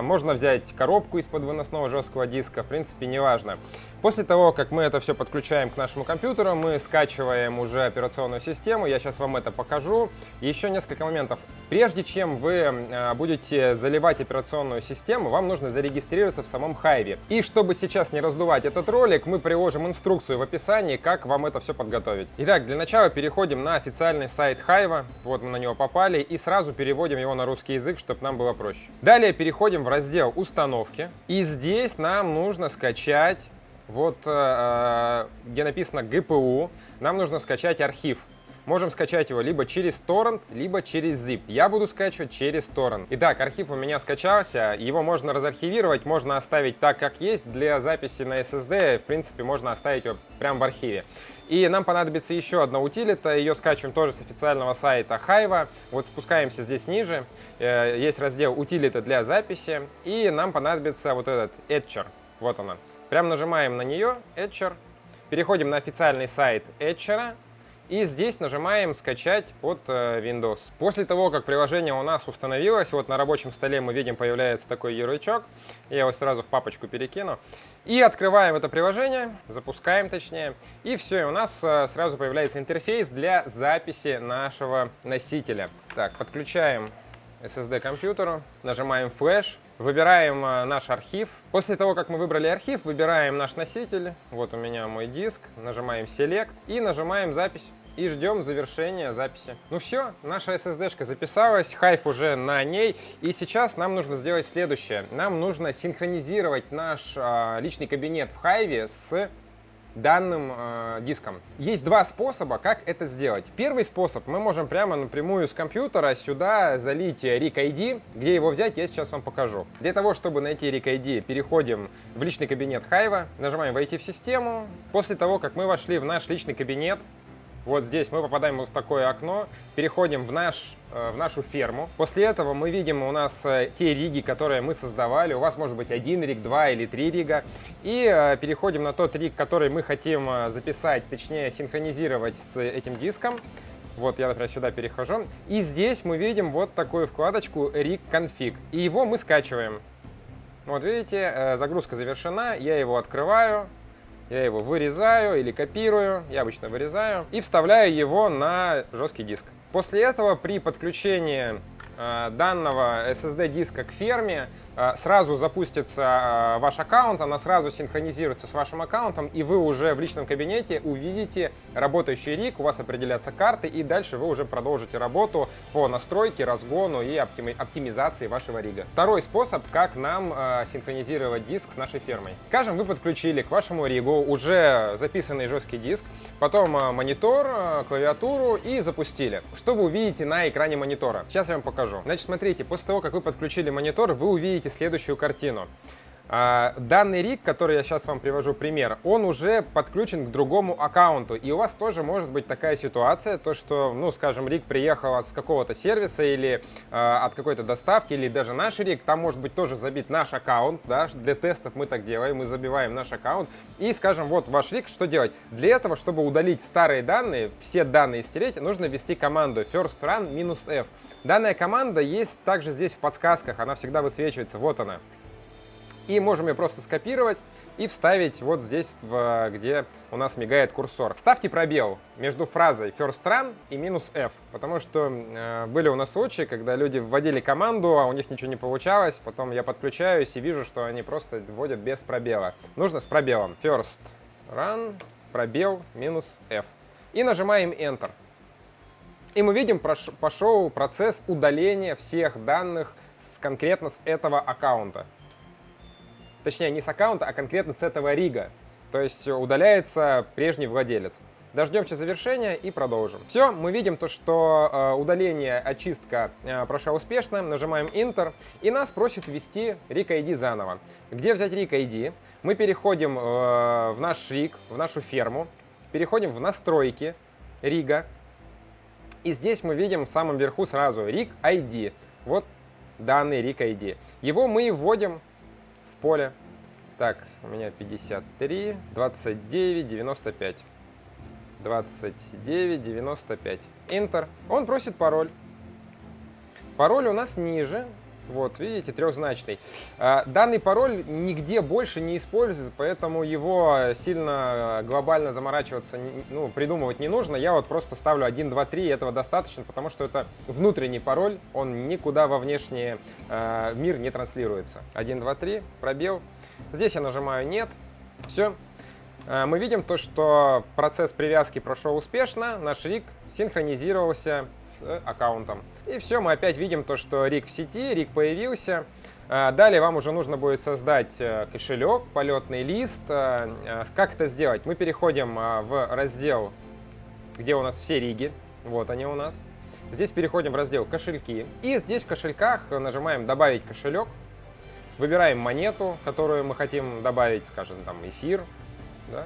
Можно взять коробку из-под выносного жесткого диска, в принципе, неважно. После того, как мы это все подключаем к нашему компьютеру, мы скачиваем уже операционную систему. Я сейчас вам это покажу. Еще несколько моментов. Прежде чем вы будете заливать операционную систему, вам нужно зарегистрироваться в самом Hive. И чтобы сейчас не раздувать этот ролик, мы приложим инструкцию в описании, как вам это все подготовить. Итак, для начала переходим на официальный сайт Hive. Вот мы на него попали. И сразу переводим его на русский язык, чтобы нам было проще. Далее переходим в раздел «Установки». И здесь нам нужно скачать, вот где написано GPU, нам нужно скачать архив. Можем скачать его либо через торрент, либо через zip. Я буду скачивать через торрент. Итак, архив у меня скачался. Его можно разархивировать, можно оставить так, как есть. Для записи на SSD, в принципе, можно оставить его прямо в архиве. И нам понадобится еще одна утилита. Ее скачиваем тоже с официального сайта Hive. Вот спускаемся здесь ниже. Есть раздел «Утилиты для записи». И нам понадобится вот этот Etcher. Вот она. Прям нажимаем на нее, Etcher. Переходим на официальный сайт Etcher. И здесь нажимаем «Скачать под Windows». После того, как приложение у нас установилось, вот на рабочем столе мы видим, появляется такой ярлычок. Я его сразу в папочку перекину. И открываем это приложение, запускаем точнее. И все, и у нас сразу появляется интерфейс для записи нашего носителя. Так, подключаем SSD к компьютеру, нажимаем «Флэш». Выбираем наш архив. После того, как мы выбрали архив, выбираем наш носитель. Вот у меня мой диск. Нажимаем Select и нажимаем запись. И ждем завершения записи. Ну все, наша SSD-шка записалась, Hive уже на ней. И сейчас нам нужно сделать следующее. Нам нужно синхронизировать наш личный кабинет в Hive с данным диском. Есть два способа, как это сделать. Первый способ: мы можем прямо напрямую с компьютера сюда залить RIG ID. Где его взять, я сейчас вам покажу. Для того, чтобы найти RIG ID, переходим в личный кабинет Hive, нажимаем «Войти в систему». После того, как мы вошли в наш личный кабинет, вот здесь мы попадаем вот в такое окно, переходим в нашу ферму. После этого мы видим у нас те риги, которые мы создавали. У вас может быть 1 риг, 2 или 3 рига. И переходим на тот риг, который мы хотим записать, точнее синхронизировать с этим диском. Вот я, например, сюда перехожу. И здесь мы видим вот такую вкладочку Rig Config. И его мы скачиваем. Вот видите, загрузка завершена. Я его открываю. Я его вырезаю или копирую, я обычно вырезаю, и вставляю его на жесткий диск. После этого при подключении данного SSD-диска к ферме сразу запустится ваш аккаунт, она сразу синхронизируется с вашим аккаунтом, и вы уже в личном кабинете увидите работающий риг, у вас определятся карты, и дальше вы уже продолжите работу по настройке, разгону и оптимизации вашего рига. Второй способ, как нам синхронизировать диск с нашей фермой. Скажем, вы подключили к вашему ригу уже записанный жесткий диск, потом монитор, клавиатуру и запустили. Что вы увидите на экране монитора? Сейчас я вам покажу. Значит, смотрите, после того, как вы подключили монитор, вы увидите следующую картину. Данный риг, который я сейчас вам привожу пример, он уже подключен к другому аккаунту. И у вас тоже может быть такая ситуация, то что, ну, скажем, риг приехал с какого-то сервиса или от какой-то доставки, или даже наш риг, там может быть тоже забит наш аккаунт, да, для тестов мы так делаем, мы забиваем наш аккаунт. И, скажем, вот ваш риг, что делать? Для этого, чтобы удалить старые данные, все данные стереть, нужно ввести команду first run -f. Данная команда есть также здесь в подсказках, она всегда высвечивается, вот она. И можем ее просто скопировать и вставить вот здесь, где у нас мигает курсор. Ставьте пробел между фразой first run и -f, потому что были у нас случаи, когда люди вводили команду, а у них ничего не получалось, потом я подключаюсь и вижу, что они просто вводят без пробела. Нужно с пробелом. First run, пробел, -f. И нажимаем Enter. И мы видим, пошел процесс удаления всех данных конкретно с этого аккаунта. Точнее, не с аккаунта, а конкретно с этого рига. То есть удаляется прежний владелец. Дождемся завершения и продолжим. Все, мы видим то, что удаление, очистка прошла успешно. Нажимаем Enter, и нас просит ввести RIG ID заново. Где взять RIG ID? Мы переходим в наш риг, в нашу ферму, переходим в настройки рига. И здесь мы видим в самом верху сразу RIG ID. Вот данный RIG ID. Его мы вводим в поле. Так, у меня 53, 29, 95. 29, 95. Enter. Он просит пароль. Пароль у нас ниже. Вот, видите, трехзначный. Данный пароль нигде больше не используется, поэтому его сильно глобально заморачиваться, ну, придумывать не нужно. Я вот просто ставлю 1, 2, 3, и этого достаточно, потому что это внутренний пароль, он никуда во внешний мир не транслируется. 1, 2, 3, пробел. Здесь я нажимаю «Нет». Все. Мы видим то, что процесс привязки прошел успешно, наш риг синхронизировался с аккаунтом. И все, мы опять видим то, что риг в сети, риг появился. Далее вам уже нужно будет создать кошелек, полетный лист. Как это сделать? Мы переходим в раздел, где у нас все риги. Вот они у нас. Здесь переходим в раздел «Кошельки». И здесь в кошельках нажимаем «Добавить кошелек». Выбираем монету, которую мы хотим добавить, скажем, там, эфир. Да?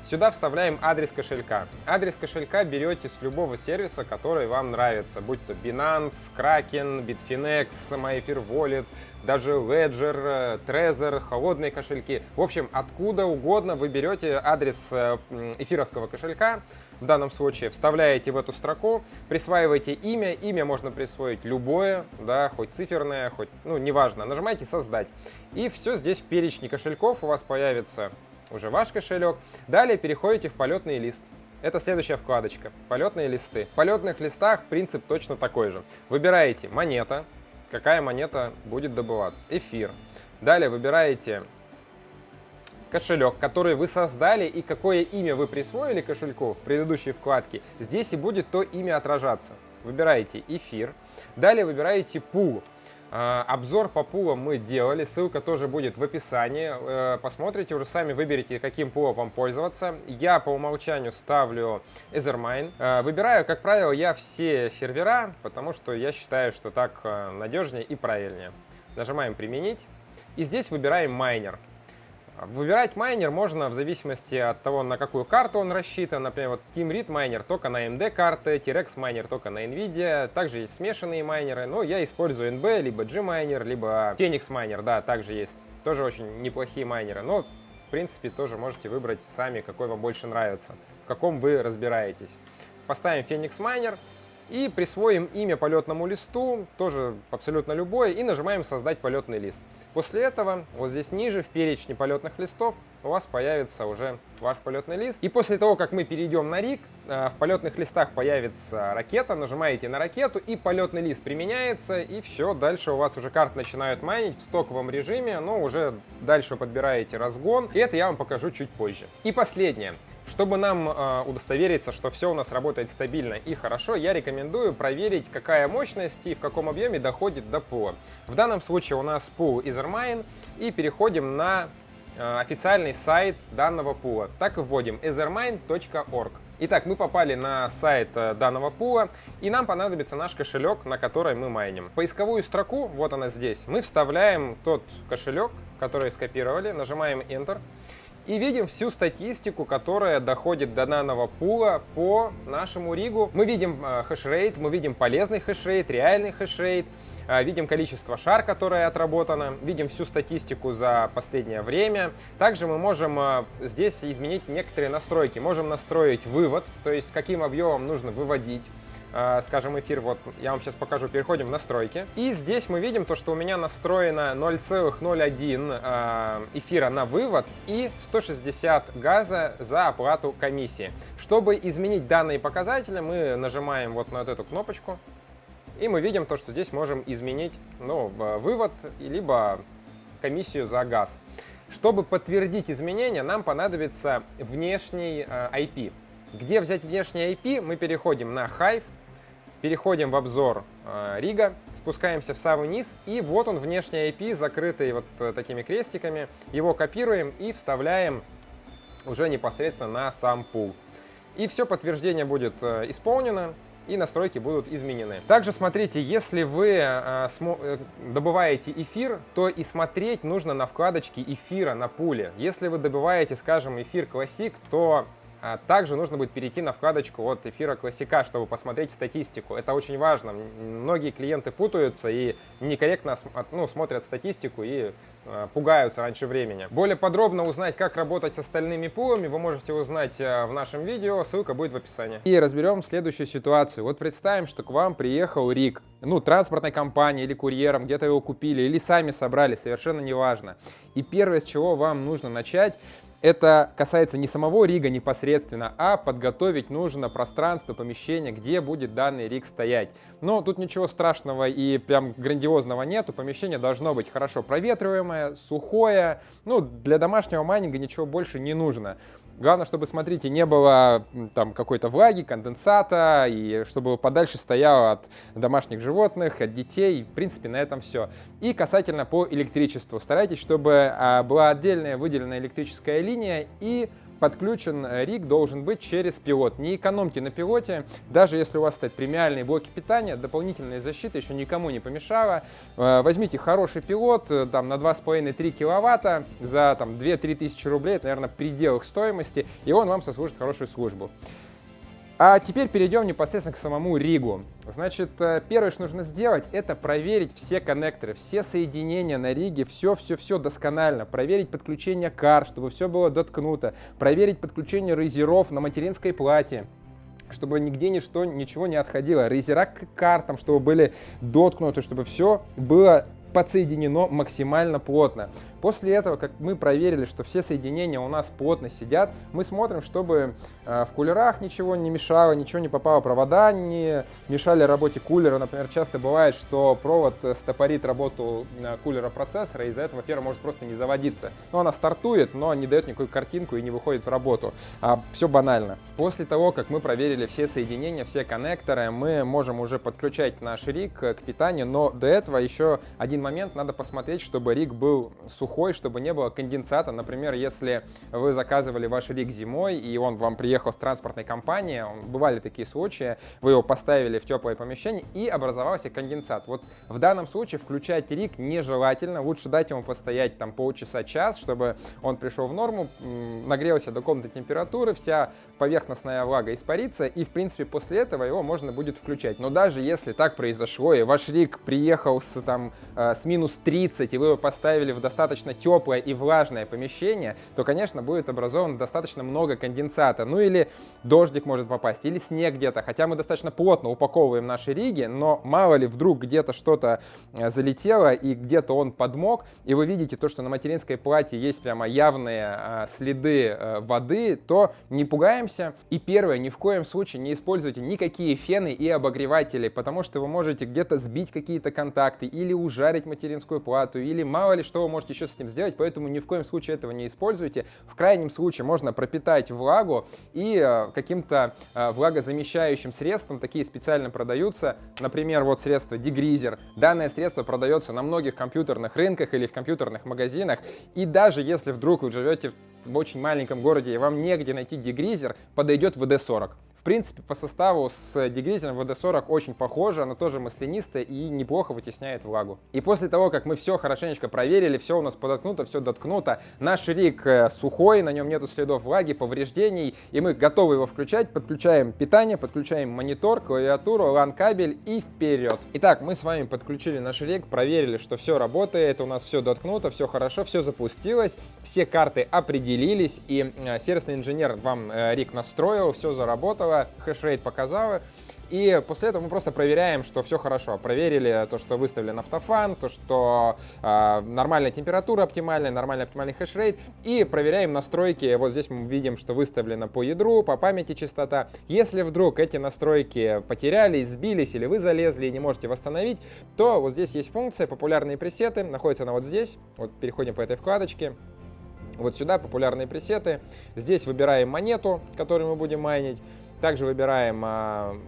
Сюда вставляем адрес кошелька. Адрес кошелька берете с любого сервиса, который вам нравится, будь то Binance, Kraken, Bitfinex, MyEther Wallet, даже Ledger, Trezor, холодные кошельки. В общем, откуда угодно вы берете адрес эфировского кошелька, в данном случае вставляете в эту строку, присваиваете имя. Имя можно присвоить любое, да, хоть циферное, хоть, ну, неважно. Нажимаете «Создать». И все, здесь в перечне кошельков у вас появится уже ваш кошелек. Далее переходите в полетный лист. Это следующая вкладочка. Полетные листы. В полетных листах принцип точно такой же. Выбираете монета. Какая монета будет добываться? Эфир. Далее выбираете кошелек, который вы создали, и какое имя вы присвоили кошельку в предыдущей вкладке. Здесь и будет то имя отражаться. Выбираете эфир. Далее выбираете пул. Обзор по пулам мы делали, ссылка тоже будет в описании. Посмотрите, уже сами выберите, каким пулом вам пользоваться. Я по умолчанию ставлю Ethermine. Выбираю, как правило, я все сервера, потому что я считаю, что так надежнее и правильнее. Нажимаем «Применить». И здесь выбираем майнер. Выбирать майнер можно в зависимости от того, на какую карту он рассчитан. Например, вот TeamRead майнер только на AMD карты, T-Rex майнер только на NVIDIA. Также есть смешанные майнеры, но я использую NB, либо G-майнер, либо Phoenix майнер, да, также есть. Тоже очень неплохие майнеры, но в принципе тоже можете выбрать сами, какой вам больше нравится, в каком вы разбираетесь. Поставим Phoenix майнер и присвоим имя полетному листу, тоже абсолютно любое, и нажимаем «Создать полетный лист». После этого вот здесь ниже в перечне полетных листов у вас появится уже ваш полетный лист. И после того, как мы перейдем на риг, в полетных листах появится ракета, нажимаете на ракету, и полетный лист применяется, и все, дальше у вас уже карты начинают майнить в стоковом режиме, но уже дальше вы подбираете разгон, и это я вам покажу чуть позже. И последнее. Чтобы нам удостовериться, что все у нас работает стабильно и хорошо, я рекомендую проверить, какая мощность и в каком объеме доходит до пула. В данном случае у нас пул Ethermine, и переходим на официальный сайт данного пула. Так и вводим ethermine.org. Итак, мы попали на сайт данного пула, и нам понадобится наш кошелек, на который мы майним. В поисковую строку, вот она здесь, мы вставляем тот кошелек, который скопировали, нажимаем Enter. И видим всю статистику, которая доходит до данного пула по нашему ригу. Мы видим хешрейт, мы видим полезный хешрейт, реальный хешрейт, видим количество шар, которое отработано, видим всю статистику за последнее время. Также мы можем здесь изменить некоторые настройки. Можем настроить вывод, то есть каким объемом нужно выводить, скажем, эфир. Вот я вам сейчас покажу. Переходим в настройки. И здесь мы видим то, что у меня настроено 0,01 эфира на вывод и 160 газа за оплату комиссии. Чтобы изменить данные показатели, мы нажимаем вот на вот эту кнопочку, и мы видим то, что здесь можем изменить вывод либо комиссию за газ. Чтобы подтвердить изменения, нам понадобится внешний IP. Где взять внешний IP? Мы переходим на Hive, переходим в обзор рига, спускаемся в самый низ, и вот он, внешний IP, закрытый вот такими крестиками. Его копируем и вставляем уже непосредственно на сам пул. И все, подтверждение будет исполнено, и настройки будут изменены. Также смотрите, если вы добываете эфир, то и смотреть нужно на вкладочке эфира на пуле. Если вы добываете, скажем, эфир Classic, то также нужно будет перейти на вкладочку от эфира классика, чтобы посмотреть статистику. Это очень важно. Многие клиенты путаются и некорректно смотрят статистику и пугаются раньше времени. Более подробно узнать, как работать с остальными пулами, вы можете узнать в нашем видео, ссылка будет в описании. И разберем следующую ситуацию. Вот представим, что к вам приехал риг, транспортной компанией или курьером, где-то его купили или сами собрали, совершенно неважно. И первое, с чего вам нужно начать, это касается не самого рига непосредственно, а подготовить нужно пространство, помещение, где будет данный риг стоять. Но тут ничего страшного и прям грандиозного нету. Помещение должно быть хорошо проветриваемое, сухое. Для домашнего майнинга ничего больше не нужно. Главное, чтобы, смотрите, не было там какой-то влаги, конденсата, и чтобы подальше стояло от домашних животных, от детей. В принципе, на этом все. И касательно по электричеству. Старайтесь, чтобы была отдельная выделенная электрическая линия, и подключен риг должен быть через пилот. Не экономьте на пилоте, даже если у вас стоят премиальные блоки питания, дополнительная защита еще никому не помешала. Возьмите хороший пилот там, на 2,5-3 киловатта за 2-3 тысячи рублей, это, наверное, предел их стоимости, и он вам сослужит хорошую службу. А теперь перейдем непосредственно к самому ригу. Значит, первое, что нужно сделать, это проверить все коннекторы, все соединения на риге, все досконально. Проверить подключение карт, чтобы все было доткнуто. Проверить подключение рейзеров на материнской плате, чтобы нигде ничего не отходило. Рейзера к картам, чтобы были доткнуты, чтобы все было подсоединено максимально плотно. После этого, как мы проверили, что все соединения у нас плотно сидят, мы смотрим, чтобы в кулерах ничего не мешало, ничего не попало, провода не мешали работе кулера. Например, часто бывает, что провод стопорит работу кулера процессора, и из-за этого ферма может просто не заводиться. Она стартует, но не дает никакую картинку и не выходит в работу. Все банально. После того, как мы проверили все соединения, все коннекторы, мы можем уже подключать наш риг к питанию, но до этого еще один момент, надо посмотреть, чтобы риг был сухой, чтобы не было конденсата. Например, если вы заказывали ваш риг зимой, и он вам приехал с транспортной компании, бывали такие случаи, вы его поставили в теплое помещение, и образовался конденсат. Вот в данном случае включать риг нежелательно, лучше дать ему постоять полчаса-час, чтобы он пришел в норму, нагрелся до комнатной температуры, вся поверхностная влага испарится, и в принципе после этого его можно будет включать. Но даже если так произошло, и ваш риг приехал с минус 30, и вы его поставили в достаточно достаточно теплое и влажное помещение, то, конечно, будет образовано достаточно много конденсата. Ну или дождик может попасть, или снег где-то. Хотя мы достаточно плотно упаковываем наши риги, но мало ли вдруг где-то что-то залетело и где-то он подмок, и вы видите то, что на материнской плате есть прямо явные следы воды, то не пугаемся. И первое, ни в коем случае не используйте никакие фены и обогреватели, потому что вы можете где-то сбить какие-то контакты или ужарить материнскую плату, или мало ли что вы можете еще с этим сделать, поэтому ни в коем случае этого не используйте. В крайнем случае можно пропитать влагу и каким-то влагозамещающим средством, такие специально продаются, например, вот средство дегризер. Данное средство продается на многих компьютерных рынках или в компьютерных магазинах, и даже если вдруг вы живете в очень маленьком городе и вам негде найти дегризер, подойдет WD-40. В принципе, по составу с дегризером WD-40 очень похоже, оно тоже маслянистое и неплохо вытесняет влагу. И после того, как мы все хорошенечко проверили, все у нас подоткнуто, все доткнуто, наш риг сухой, на нем нету следов влаги, повреждений, и мы готовы его включать, подключаем питание, подключаем монитор, клавиатуру, LAN-кабель и вперед. Итак, мы с вами подключили наш риг, проверили, что все работает, у нас все доткнуто, все хорошо, все запустилось, все карты определились, и сервисный инженер вам риг настроил, все заработало, хешрейт показала, и после этого мы просто проверяем, что все хорошо. Проверили то, что выставлен автофан, то, что нормальная температура оптимальная, нормальный оптимальный хешрейт, и проверяем настройки. Вот здесь мы видим, что выставлено по ядру, по памяти частота. Если вдруг эти настройки потерялись, сбились или вы залезли и не можете восстановить, то вот здесь есть функция «Популярные пресеты», находится она вот здесь. Вот переходим по этой вкладочке. Вот сюда популярные пресеты. Здесь выбираем монету, которую мы будем майнить. Также выбираем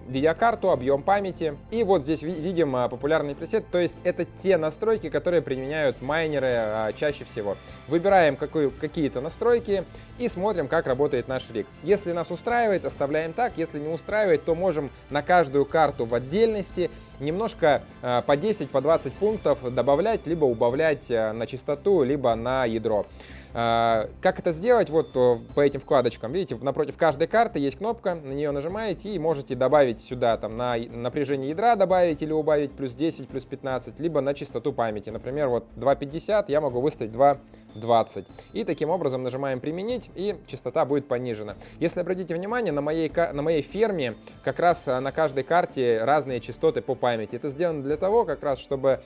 видеокарту, объем памяти. И вот здесь видим популярный пресет, то есть это те настройки, которые применяют майнеры чаще всего. Выбираем какие-то настройки и смотрим, как работает наш риг. Если нас устраивает, оставляем так. Если не устраивает, то можем на каждую карту в отдельности немножко по 10, по 20 пунктов добавлять, либо убавлять на частоту, либо на ядро. Как это сделать? Вот по этим вкладочкам. Видите, напротив каждой карты есть кнопка, на нее нажимаете и можете добавить сюда там на напряжение ядра добавить или убавить плюс 10, плюс 15, либо на частоту памяти. Например, вот 2.50 я могу выставить 2.20. И таким образом нажимаем «Применить», и частота будет понижена. Если обратите внимание, на моей ферме как раз на каждой карте разные частоты по памяти. Это сделано для того, как раз, чтобы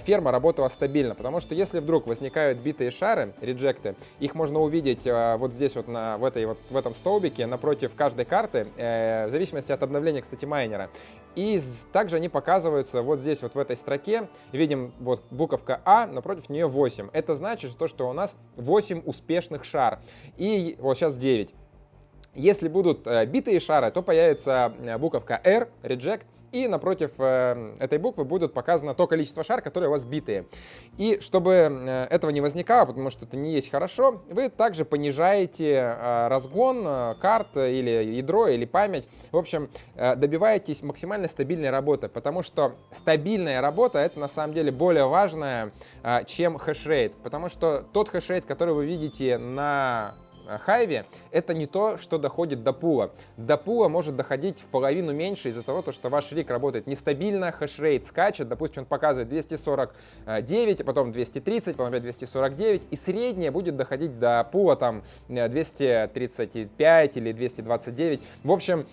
ферма работала стабильно. Потому что если вдруг возникают битые шары, реджекты, их можно увидеть вот здесь вот, в этом столбике напротив каждой карты, в зависимости от обновления, кстати, майнера. И также они показываются вот здесь вот в этой строке. Видим вот буковка А, напротив нее 8. Это значит, что у нас 8 успешных шар. И вот сейчас 9. Если будут битые шары, то появится буковка R, reject, и напротив этой буквы будет показано то количество шар, которые у вас битые. И чтобы этого не возникало, потому что это не есть хорошо, вы также понижаете разгон карт или ядро, или память. В общем, добиваетесь максимально стабильной работы, потому что стабильная работа — это на самом деле более важная, чем хешрейт. Потому что тот хешрейт, который вы видите на Hive, это не то, что доходит до пула. До пула может доходить в половину меньше из-за того, что ваш риг работает нестабильно, хешрейт скачет, допустим, он показывает 249, а потом 230, потом опять 249, и среднее будет доходить до пула там 235 или 229. В общем,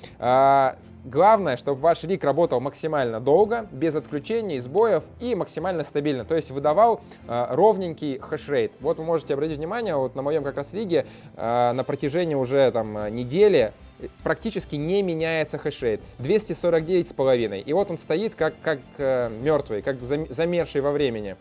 главное, чтобы ваш риг работал максимально долго, без отключений, сбоев и максимально стабильно, то есть выдавал ровненький хешрейт. Вот вы можете обратить внимание, вот на моем как раз риге на протяжении уже там недели практически не меняется хешрейт. 249,5. И вот он стоит как мертвый, как замерший во времени.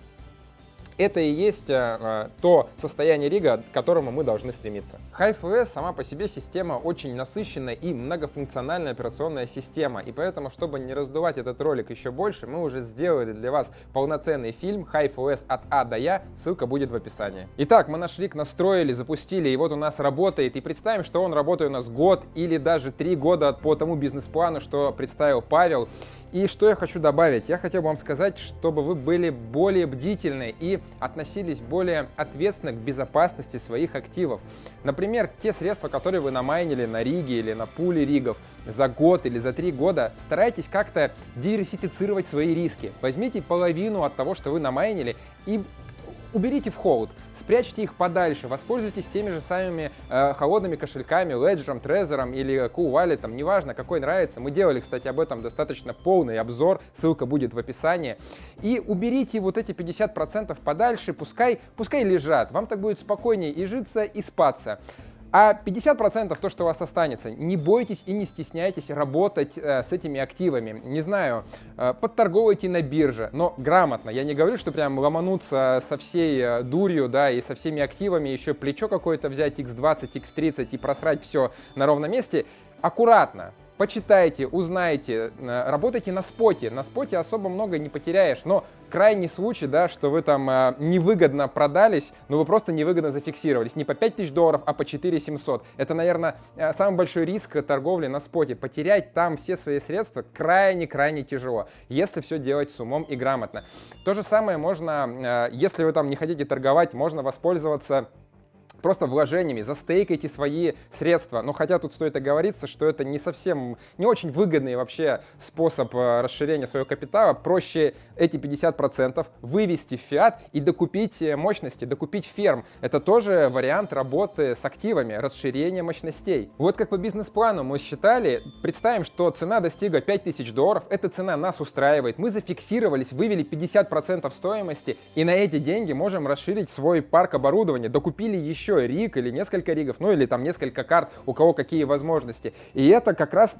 Это и есть то состояние рига, к которому мы должны стремиться. HiveOS сама по себе система очень насыщенная и многофункциональная операционная система. И поэтому, чтобы не раздувать этот ролик еще больше, мы уже сделали для вас полноценный фильм HiveOS от А до Я. Ссылка будет в описании. Итак, мы наш риг настроили, запустили, и вот у нас работает. И представим, что он работает у нас год или даже 3 года по тому бизнес-плану, что представил Павел. И что я хочу добавить? Я хотел бы вам сказать, чтобы вы были более бдительны и относились более ответственно к безопасности своих активов. Например, те средства, которые вы намайнили на риге или на пуле ригов за год или за 3 года, старайтесь как-то диверсифицировать свои риски. Возьмите половину от того, что вы намайнили, и уберите в холд. спрячьте их подальше, воспользуйтесь теми же самыми холодными кошельками, Ledger, Trezor или Cool Wallet, неважно, какой нравится. Мы делали, кстати, об этом достаточно полный обзор, ссылка будет в описании. И уберите вот эти 50% подальше, пускай лежат, вам так будет спокойнее и житься, и спаться. А 50% то, что у вас останется, не бойтесь и не стесняйтесь работать с этими активами. Не знаю, подторговывайте на бирже, но грамотно. Я не говорю, что прям ломануться со всей дурью, да, и со всеми активами, еще плечо какое-то взять, x20, x30 и просрать все на ровном месте. Аккуратно. Почитайте, узнайте, работайте на споте. На споте особо много не потеряешь, но крайний случай, да, что вы там невыгодно продались, но вы просто невыгодно зафиксировались. Не по $5000, а по 4700. Это, наверное, самый большой риск торговли на споте. Потерять там все свои средства крайне-крайне тяжело, если все делать с умом и грамотно. То же самое можно, если вы там не хотите торговать, можно воспользоваться просто вложениями, застейкайте свои средства. Но хотя тут стоит оговориться, что это не совсем, не очень выгодный вообще способ расширения своего капитала. Проще эти 50% вывести в фиат и докупить мощности, докупить ферм. Это тоже вариант работы с активами, расширения мощностей. Вот как по бизнес-плану мы считали, представим, что цена достигла $5000, эта цена нас устраивает, мы зафиксировались, вывели 50% стоимости и на эти деньги можем расширить свой парк оборудования, докупили еще риг или несколько ригов, ну или там несколько карт, у кого какие возможности. И это как раз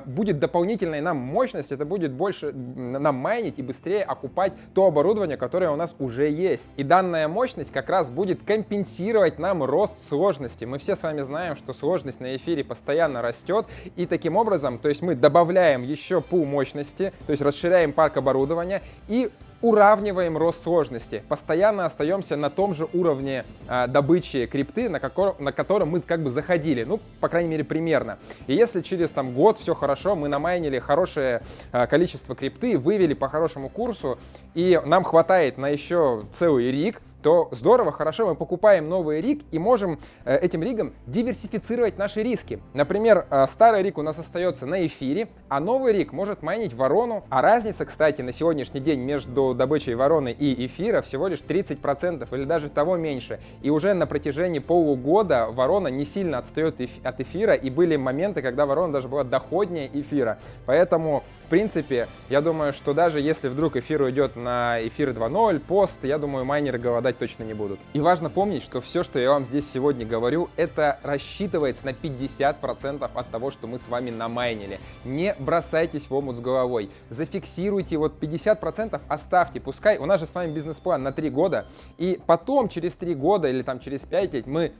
будет дополнительной нам мощность, это будет больше нам майнить и быстрее окупать то оборудование, которое у нас уже есть. И данная мощность как раз будет компенсировать нам рост сложности. Мы все с вами знаем, что сложность на эфире постоянно растет, и таким образом, то есть мы добавляем еще пул мощности, то есть расширяем парк оборудования и уравниваем рост сложности. Постоянно остаемся на том же уровне добычи крипты, на котором мы как бы заходили. Ну, по крайней мере, примерно. И если через там год все хорошо, мы намайнили хорошее количество крипты, вывели по хорошему курсу, и нам хватает на еще целый риг, то здорово, хорошо, мы покупаем новый риг и можем этим ригом диверсифицировать наши риски. Например, старый риг у нас остается на эфире, а новый риг может майнить ворону. А разница, кстати, на сегодняшний день между добычей вороны и эфира всего лишь 30% или даже того меньше. И уже на протяжении полугода ворона не сильно отстает от эфира, и были моменты, когда ворона даже была доходнее эфира. Поэтому, в принципе, я думаю, что даже если вдруг эфир уйдет на эфир 2.0, пост, я думаю, майнеры голодать точно не будут. И важно помнить, что все, что я вам здесь сегодня говорю, это рассчитывается на 50% от того, что мы с вами намайнили. Не бросайтесь в омут с головой. Зафиксируйте вот 50%, оставьте. Пускай, у нас же с вами бизнес-план на 3 года, и потом через 3 года или там через 5 лет мы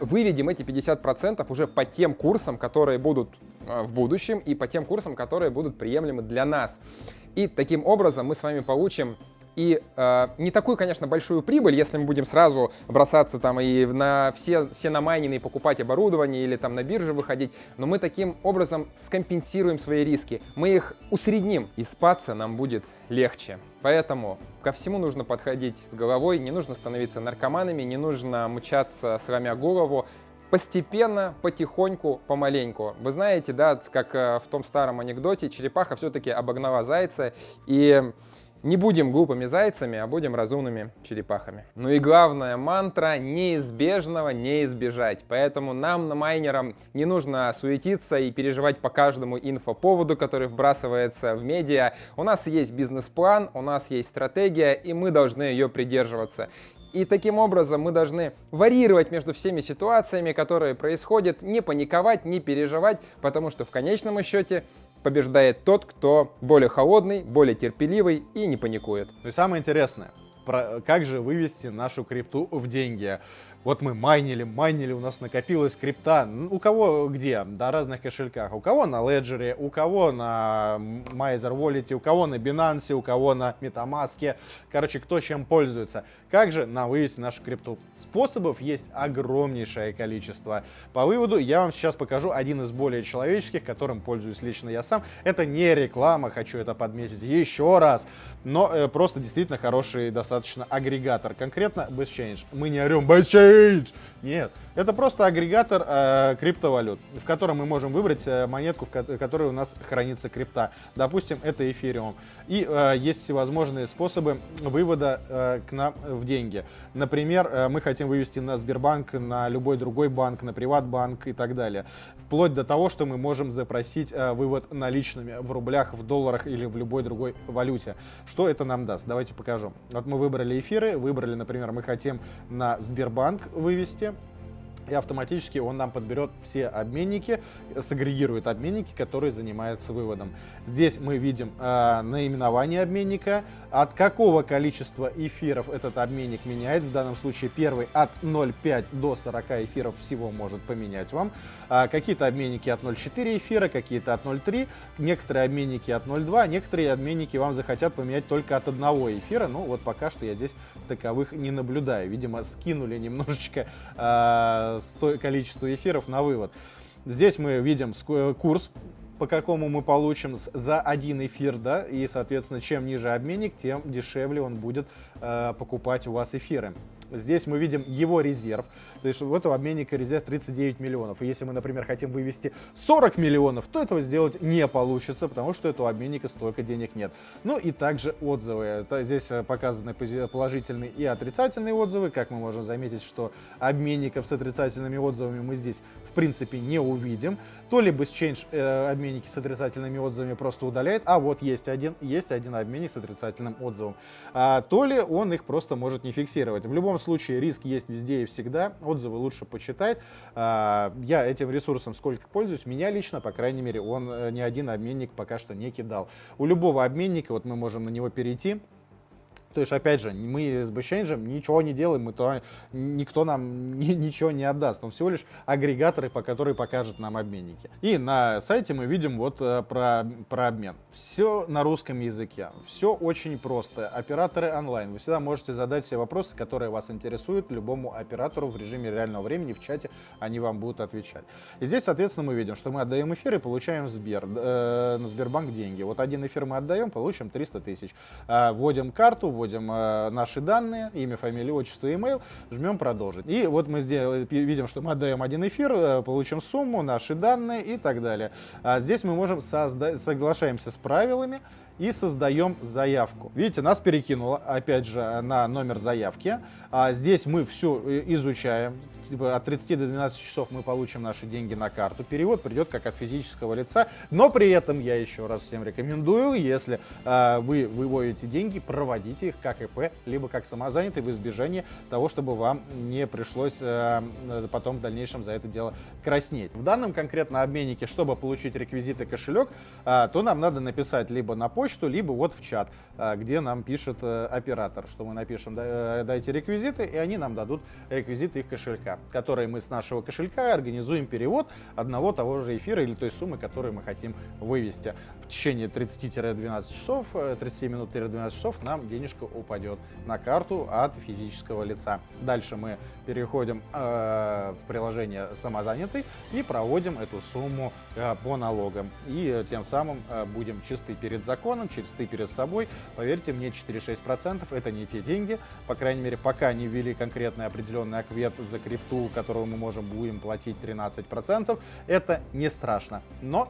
выведем эти 50% уже по тем курсам, которые будут в будущем, и по тем курсам, которые будут приемлемы для нас. И таким образом мы с вами получим и не такую, конечно, большую прибыль, если мы будем сразу бросаться там и на все намайненные покупать оборудование или там на бирже выходить, но мы таким образом скомпенсируем свои риски, мы их усредним, и спаться нам будет легче. Поэтому ко всему нужно подходить с головой, не нужно становиться наркоманами, не нужно мчаться сломя голову. Постепенно, потихоньку, помаленьку. Вы знаете, да, как в том старом анекдоте, черепаха все-таки обогнала зайца, и не будем глупыми зайцами, а будем разумными черепахами. Ну и главная мантра: неизбежного не избежать. Поэтому нам, майнерам, не нужно суетиться и переживать по каждому инфоповоду, который вбрасывается в медиа. У нас есть бизнес-план, у нас есть стратегия, и мы должны ее придерживаться. И таким образом мы должны варьировать между всеми ситуациями, которые происходят, не паниковать, не переживать, потому что в конечном счете побеждает тот, кто более холодный, более терпеливый и не паникует. Ну и самое интересное, как же вывести нашу крипту в деньги? Вот мы майнили, у нас накопилась крипта. У кого где? На разных кошельках. У кого на Ledger, у кого на Myzer Wallet, у кого на Binance, у кого на MetaMask. Короче, кто чем пользуется. Как же нам вывести нашу крипту? Способов есть огромнейшее количество. По выводу я вам сейчас покажу один из более человеческих, которым пользуюсь лично я сам. Это не реклама, хочу это подметить еще раз. Но просто действительно хороший достаточно агрегатор. Конкретно BestChange. Мы не орем BestChange, exchange. Нет, это просто агрегатор криптовалют, в котором мы можем выбрать монетку, в которой у нас хранится крипта. Допустим, это эфириум. И есть всевозможные способы вывода к нам в деньги. Например, мы хотим вывести на Сбербанк, на любой другой банк, на Приватбанк и так далее. Вплоть до того, что мы можем запросить вывод наличными в рублях, в долларах или в любой другой валюте. Что это нам даст? Давайте покажу. Вот мы выбрали эфиры, выбрали, например, мы хотим на Сбербанк вывести. И автоматически он нам подберет все обменники, сагрегирует обменники, которые занимаются выводом. Здесь мы видим наименование обменника, от какого количества эфиров этот обменник меняет. В данном случае первый от 0,5 до 40 эфиров всего может поменять вам. Какие-то обменники от 0,4 эфира, какие-то от 0,3, некоторые обменники от 0,2, некоторые обменники вам захотят поменять только от одного эфира. Ну вот пока что я здесь таковых не наблюдаю. Видимо, скинули немножечко количество эфиров на вывод. Здесь мы видим курс, по какому мы получим за один эфир, да, и, соответственно, чем ниже обменник, тем дешевле он будет покупать у вас эфиры. Здесь мы видим его резерв, то есть у этого обменника резерв 39 миллионов. И если мы, например, хотим вывести 40 миллионов, то этого сделать не получится, потому что у этого обменника столько денег нет. Ну и также отзывы. Здесь показаны положительные и отрицательные отзывы. Как мы можем заметить, что обменников с отрицательными отзывами мы здесь в принципе не увидим. То ли BestChange обменники с отрицательными отзывами просто удаляет, а вот есть один обменник с отрицательным отзывом. То ли он их просто может не фиксировать. В любом случае риск есть везде и всегда, отзывы лучше почитать. Я этим ресурсом сколько пользуюсь, меня лично, по крайней мере, он ни один обменник пока что не кидал. У любого обменника, вот мы можем на него перейти. То есть, опять же, мы с BestChange ничего не делаем, никто нам ничего не отдаст. Он всего лишь агрегаторы, которые покажут нам обменники. И на сайте мы видим вот про обмен. Все на русском языке, все очень просто. Операторы онлайн. Вы всегда можете задать все вопросы, которые вас интересуют, любому оператору в режиме реального времени, в чате они вам будут отвечать. И здесь, соответственно, мы видим, что мы отдаем эфир и получаем на Сбербанк деньги. Вот один эфир мы отдаем, получим 300 тысяч. Вводим карту, вводим наши данные, имя, фамилия, отчество, имейл, жмем продолжить. И вот мы видим, что мы отдаем один эфир, получим сумму, наши данные и так далее. Здесь мы можем соглашаемся с правилами и создаем заявку. Видите, нас перекинуло, опять же, на номер заявки. Здесь мы все изучаем. От 30 до 12 часов мы получим наши деньги на карту. Перевод придет как от физического лица. Но при этом я еще раз всем рекомендую, если вы выводите деньги, проводите их как ИП, либо как самозанятый в избежание того, чтобы вам не пришлось потом в дальнейшем за это дело краснеть. В данном конкретно обменнике, чтобы получить реквизиты кошелек, то нам надо написать либо на почту, либо вот в чат, где нам пишет оператор, что мы напишем дайте реквизиты, и они нам дадут реквизиты их кошелька, которые мы с нашего кошелька организуем перевод одного того же эфира или той суммы, которую мы хотим вывести. В течение 30-12 часов, 30 минут-12 часов нам денежка упадет на карту от физического лица. Дальше мы переходим в приложение «Самозанятый» и проводим эту сумму по налогам. И тем самым будем чисты перед законом, чисты перед собой. Поверьте мне, 4-6% это не те деньги, по крайней мере, пока не ввели конкретный определенный аквет за крипту, которого мы будем платить 13%, это не страшно. Но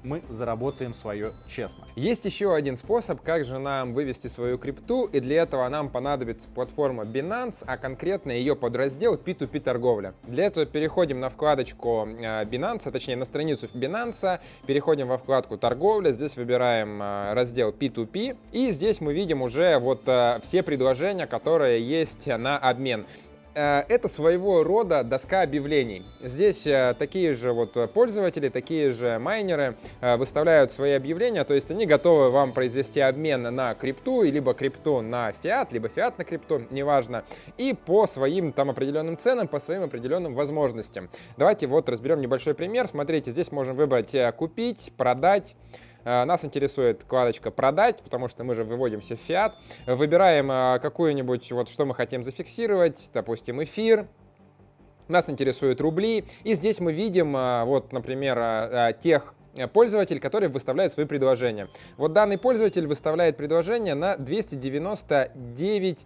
мы заработаем свое честно. Есть еще один способ, как же нам вывести свою крипту, и для этого нам понадобится платформа Binance, а конкретно ее подраздел P2P торговля. Для этого переходим на вкладочку Binance, точнее на страницу Binance, переходим во вкладку торговля, здесь выбираем раздел P2P, и здесь мы видим уже вот все предложения, которые есть на обмен. Это своего рода доска объявлений. Здесь такие же вот пользователи, такие же майнеры выставляют свои объявления, то есть они готовы вам произвести обмен на крипту, либо крипту на фиат, либо фиат на крипту, неважно, и по своим там определенным ценам, по своим определенным возможностям. Давайте вот разберем небольшой пример. Смотрите, здесь можем выбрать купить, продать. Нас интересует вкладочка «Продать», потому что мы же выводимся в фиат. Выбираем какую-нибудь, вот что мы хотим зафиксировать, допустим, эфир. Нас интересуют рубли. И здесь мы видим, вот, например, тех пользователь, который выставляет свои предложения. Вот данный пользователь выставляет предложение на 299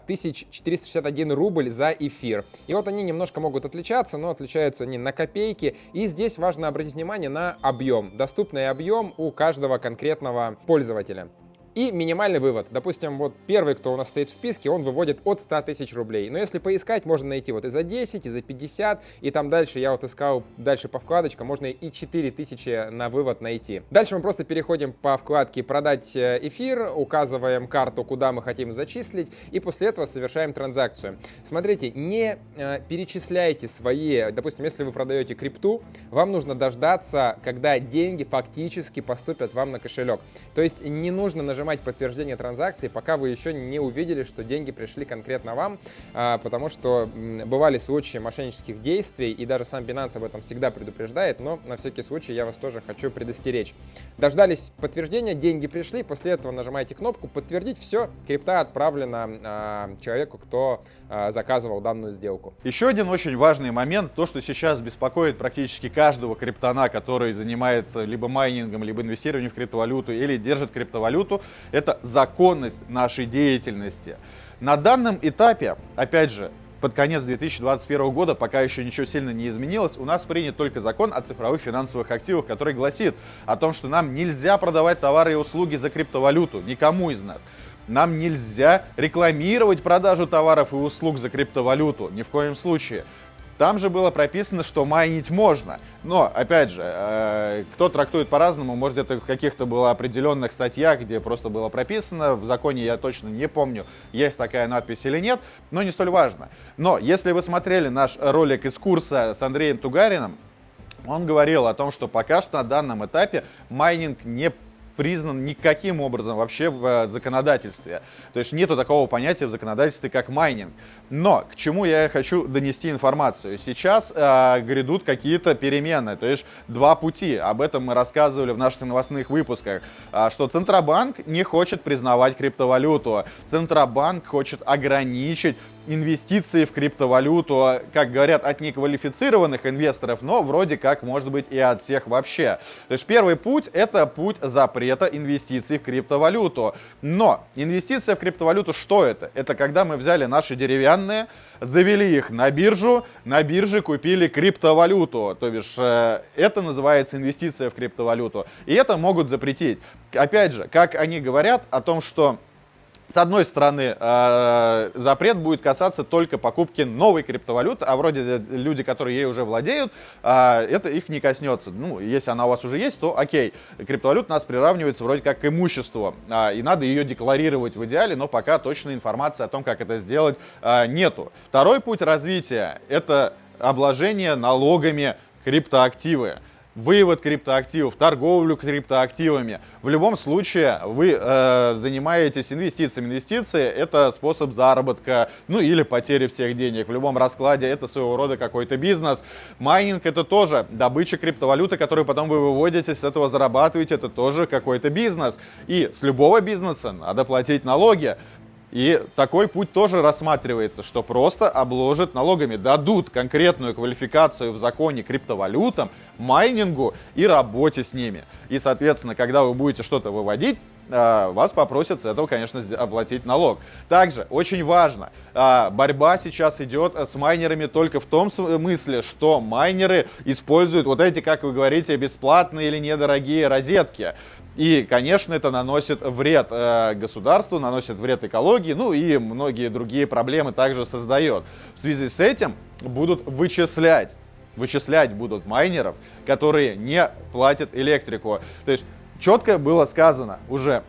461 рубль за эфир. И вот они немножко могут отличаться, но отличаются они на копейки. И здесь важно обратить внимание на объем, доступный объем у каждого конкретного пользователя. И минимальный вывод. Допустим, вот первый, кто у нас стоит в списке, он выводит от 100 тысяч рублей. Но если поискать, можно найти вот и за 10, и за 50, и там дальше я вот искал дальше по вкладочкам, можно и 4000 на вывод найти. Дальше мы просто переходим по вкладке «Продать эфир», указываем карту, куда мы хотим зачислить, и после этого совершаем транзакцию. Смотрите, не перечисляйте свои, допустим, если вы продаете крипту, вам нужно дождаться, когда деньги фактически поступят вам на кошелек. То есть не нужно нажимать подтверждение транзакции, пока вы еще не увидели, что деньги пришли конкретно вам, потому что бывали случаи мошеннических действий, и даже сам Binance об этом всегда предупреждает, но на всякий случай я вас тоже хочу предостеречь. Дождались подтверждения, деньги пришли, после этого нажимаете кнопку «Подтвердить», все, крипта отправлена человеку, кто заказывал данную сделку. Еще один очень важный момент, то, что сейчас беспокоит практически каждого криптона, который занимается либо майнингом, либо инвестированием в криптовалюту или держит криптовалюту, это законность нашей деятельности. На данном этапе, опять же, под конец 2021 года, пока еще ничего сильно не изменилось, у нас принят только закон о цифровых финансовых активах, который гласит о том, что нам нельзя продавать товары и услуги за криптовалюту, никому из нас. Нам нельзя рекламировать продажу товаров и услуг за криптовалюту, ни в коем случае. Там же было прописано, что майнить можно. Но, опять же, кто трактует по-разному, может, это в каких-то было определенных статьях, где просто было прописано, в законе я точно не помню, есть такая надпись или нет, но не столь важно. Но если вы смотрели наш ролик из курса с Андреем Тугариным, он говорил о том, что пока что на данном этапе майнинг не признан никаким образом вообще в законодательстве. То есть нету такого понятия в законодательстве, как майнинг. Но к чему я хочу донести информацию. Сейчас грядут какие-то перемены, то есть два пути. Об этом мы рассказывали в наших новостных выпусках, что Центробанк не хочет признавать криптовалюту. Центробанк хочет ограничить инвестиции в криптовалюту, как говорят, от неквалифицированных инвесторов, но вроде как, может быть, и от всех вообще. То есть первый путь — это путь запрета инвестиций в криптовалюту. Но инвестиция в криптовалюту что это? Это когда мы взяли наши деревянные, завели их на бирже купили криптовалюту. То бишь, это называется инвестиция в криптовалюту. И это могут запретить. Опять же, как они говорят о том, что с одной стороны, запрет будет касаться только покупки новой криптовалюты, а вроде люди, которые ей уже владеют, это их не коснется. Ну, если она у вас уже есть, то окей. Криптовалюта у нас приравнивается вроде как к имуществу, и надо ее декларировать в идеале, но пока точной информации о том, как это сделать, нету. Второй путь развития — это обложение налогами криптоактивы. Вывод криптоактивов, торговлю криптоактивами. В любом случае вы занимаетесь инвестициями. Инвестиции — это способ заработка, ну или потери всех денег. В любом раскладе это своего рода какой-то бизнес. Майнинг — это тоже добыча криптовалюты, которую потом вы выводите, с этого зарабатываете. Это тоже какой-то бизнес. И с любого бизнеса надо платить налоги. И такой путь тоже рассматривается, что просто обложат налогами, дадут конкретную квалификацию в законе криптовалютам, майнингу и работе с ними. И, соответственно, когда вы будете что-то выводить, вас попросят с этого, конечно, оплатить налог. Также очень важно, борьба сейчас идет с майнерами только в том смысле, что майнеры используют вот эти, как вы говорите, бесплатные или недорогие розетки. И, конечно, это наносит вред государству, наносит вред экологии, ну и многие другие проблемы также создает. В связи с этим будут вычислять будут майнеров, которые не платят электрику. То есть четко было сказано уже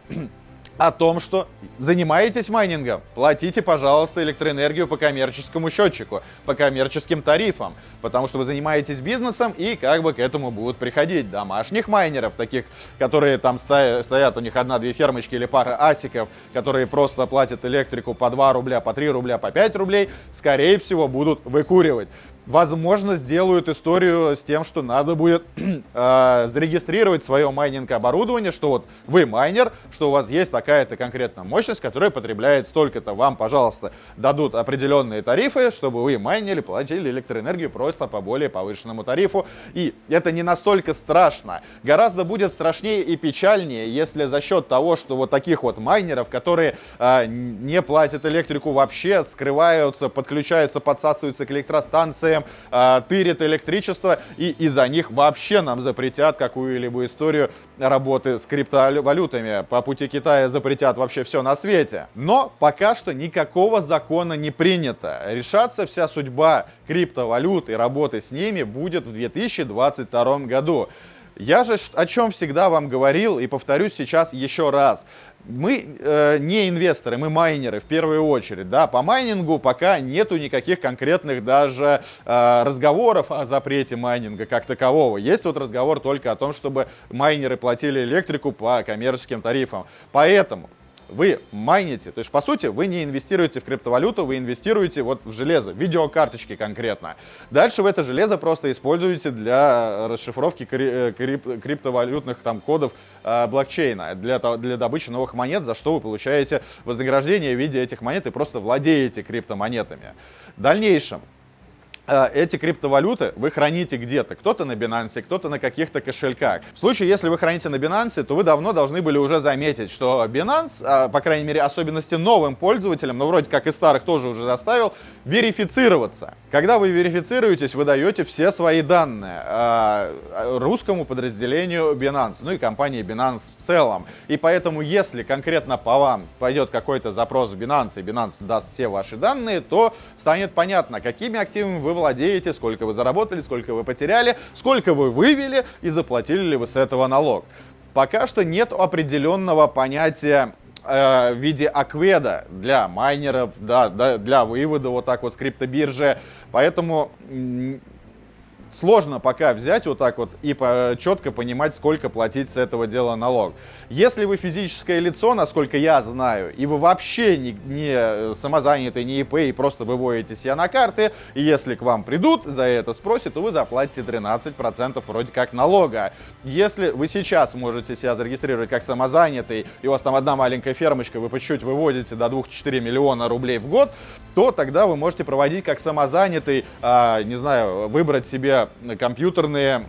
о том, что занимаетесь майнингом, платите, пожалуйста, электроэнергию по коммерческому счетчику, по коммерческим тарифам, потому что вы занимаетесь бизнесом и как бы к этому будут приходить. Домашних майнеров, таких, которые там стоят, у них одна-две фермочки или пара асиков, которые просто платят электрику по 2 рубля, по 3 рубля, по 5 рублей, скорее всего, будут выкуривать. возможно, сделают историю с тем, что надо будет зарегистрировать свое майнинг-оборудование, что вот вы майнер, что у вас есть такая-то конкретная мощность, которая потребляет столько-то. Вам, пожалуйста, дадут определенные тарифы, чтобы вы майнили, платили электроэнергию просто по более повышенному тарифу. И это не настолько страшно. Гораздо будет страшнее и печальнее, если за счет того, что вот таких вот майнеров, которые не платят электрику вообще, скрываются, подключаются, подсасываются к электростанциям, тырят электричество, и из-за них вообще нам запретят какую-либо историю работы с криптовалютами. По пути Китая запретят вообще все на свете. Но пока что никакого закона не принято. Решаться вся судьба криптовалют и работы с ними будет в 2022 году. Я же о чем всегда вам говорил и повторюсь сейчас еще раз. Мы не инвесторы, мы майнеры в первую очередь. Да? По майнингу пока нету никаких конкретных даже разговоров о запрете майнинга как такового. Есть вот разговор только о том, чтобы майнеры платили электрику по коммерческим тарифам. Поэтому вы майните, то есть по сути вы не инвестируете в криптовалюту, вы инвестируете вот в железо, в видеокарточки конкретно. Дальше вы это железо просто используете для расшифровки криптовалютных там кодов блокчейна, для добычи новых монет, за что вы получаете вознаграждение в виде этих монет и просто владеете криптомонетами. В дальнейшем эти криптовалюты вы храните где-то. Кто-то на Binance, кто-то на каких-то кошельках. В случае, если вы храните на Binance, то вы давно должны были уже заметить, что Binance, по крайней мере, особенности новым пользователям, но вроде как и старых тоже уже заставил, верифицироваться. Когда вы верифицируетесь, вы даете все свои данные русскому подразделению Binance, ну и компании Binance в целом. И поэтому, если конкретно по вам пойдет какой-то запрос в Binance, и Binance даст все ваши данные, то станет понятно, какими активами вы владеете, сколько вы заработали, сколько вы потеряли, сколько вы вывели и заплатили ли вы с этого налог. Пока что нет определенного понятия в виде акведа для майнеров, для вывода вот так вот с криптобиржи, поэтому сложно пока взять вот так вот и четко понимать, сколько платить с этого дела налог. Если вы физическое лицо, насколько я знаю, и вы вообще не самозанятый, не ИП, и просто выводите себя на карты, и если к вам придут, за это спросят, то вы заплатите 13% вроде как налога. Если вы сейчас можете себя зарегистрировать как самозанятый, и у вас там одна маленькая фермочка, вы по чуть-чуть выводите до 2-4 миллиона рублей в год, то тогда вы можете проводить как самозанятый, не знаю, выбрать себе компьютерные,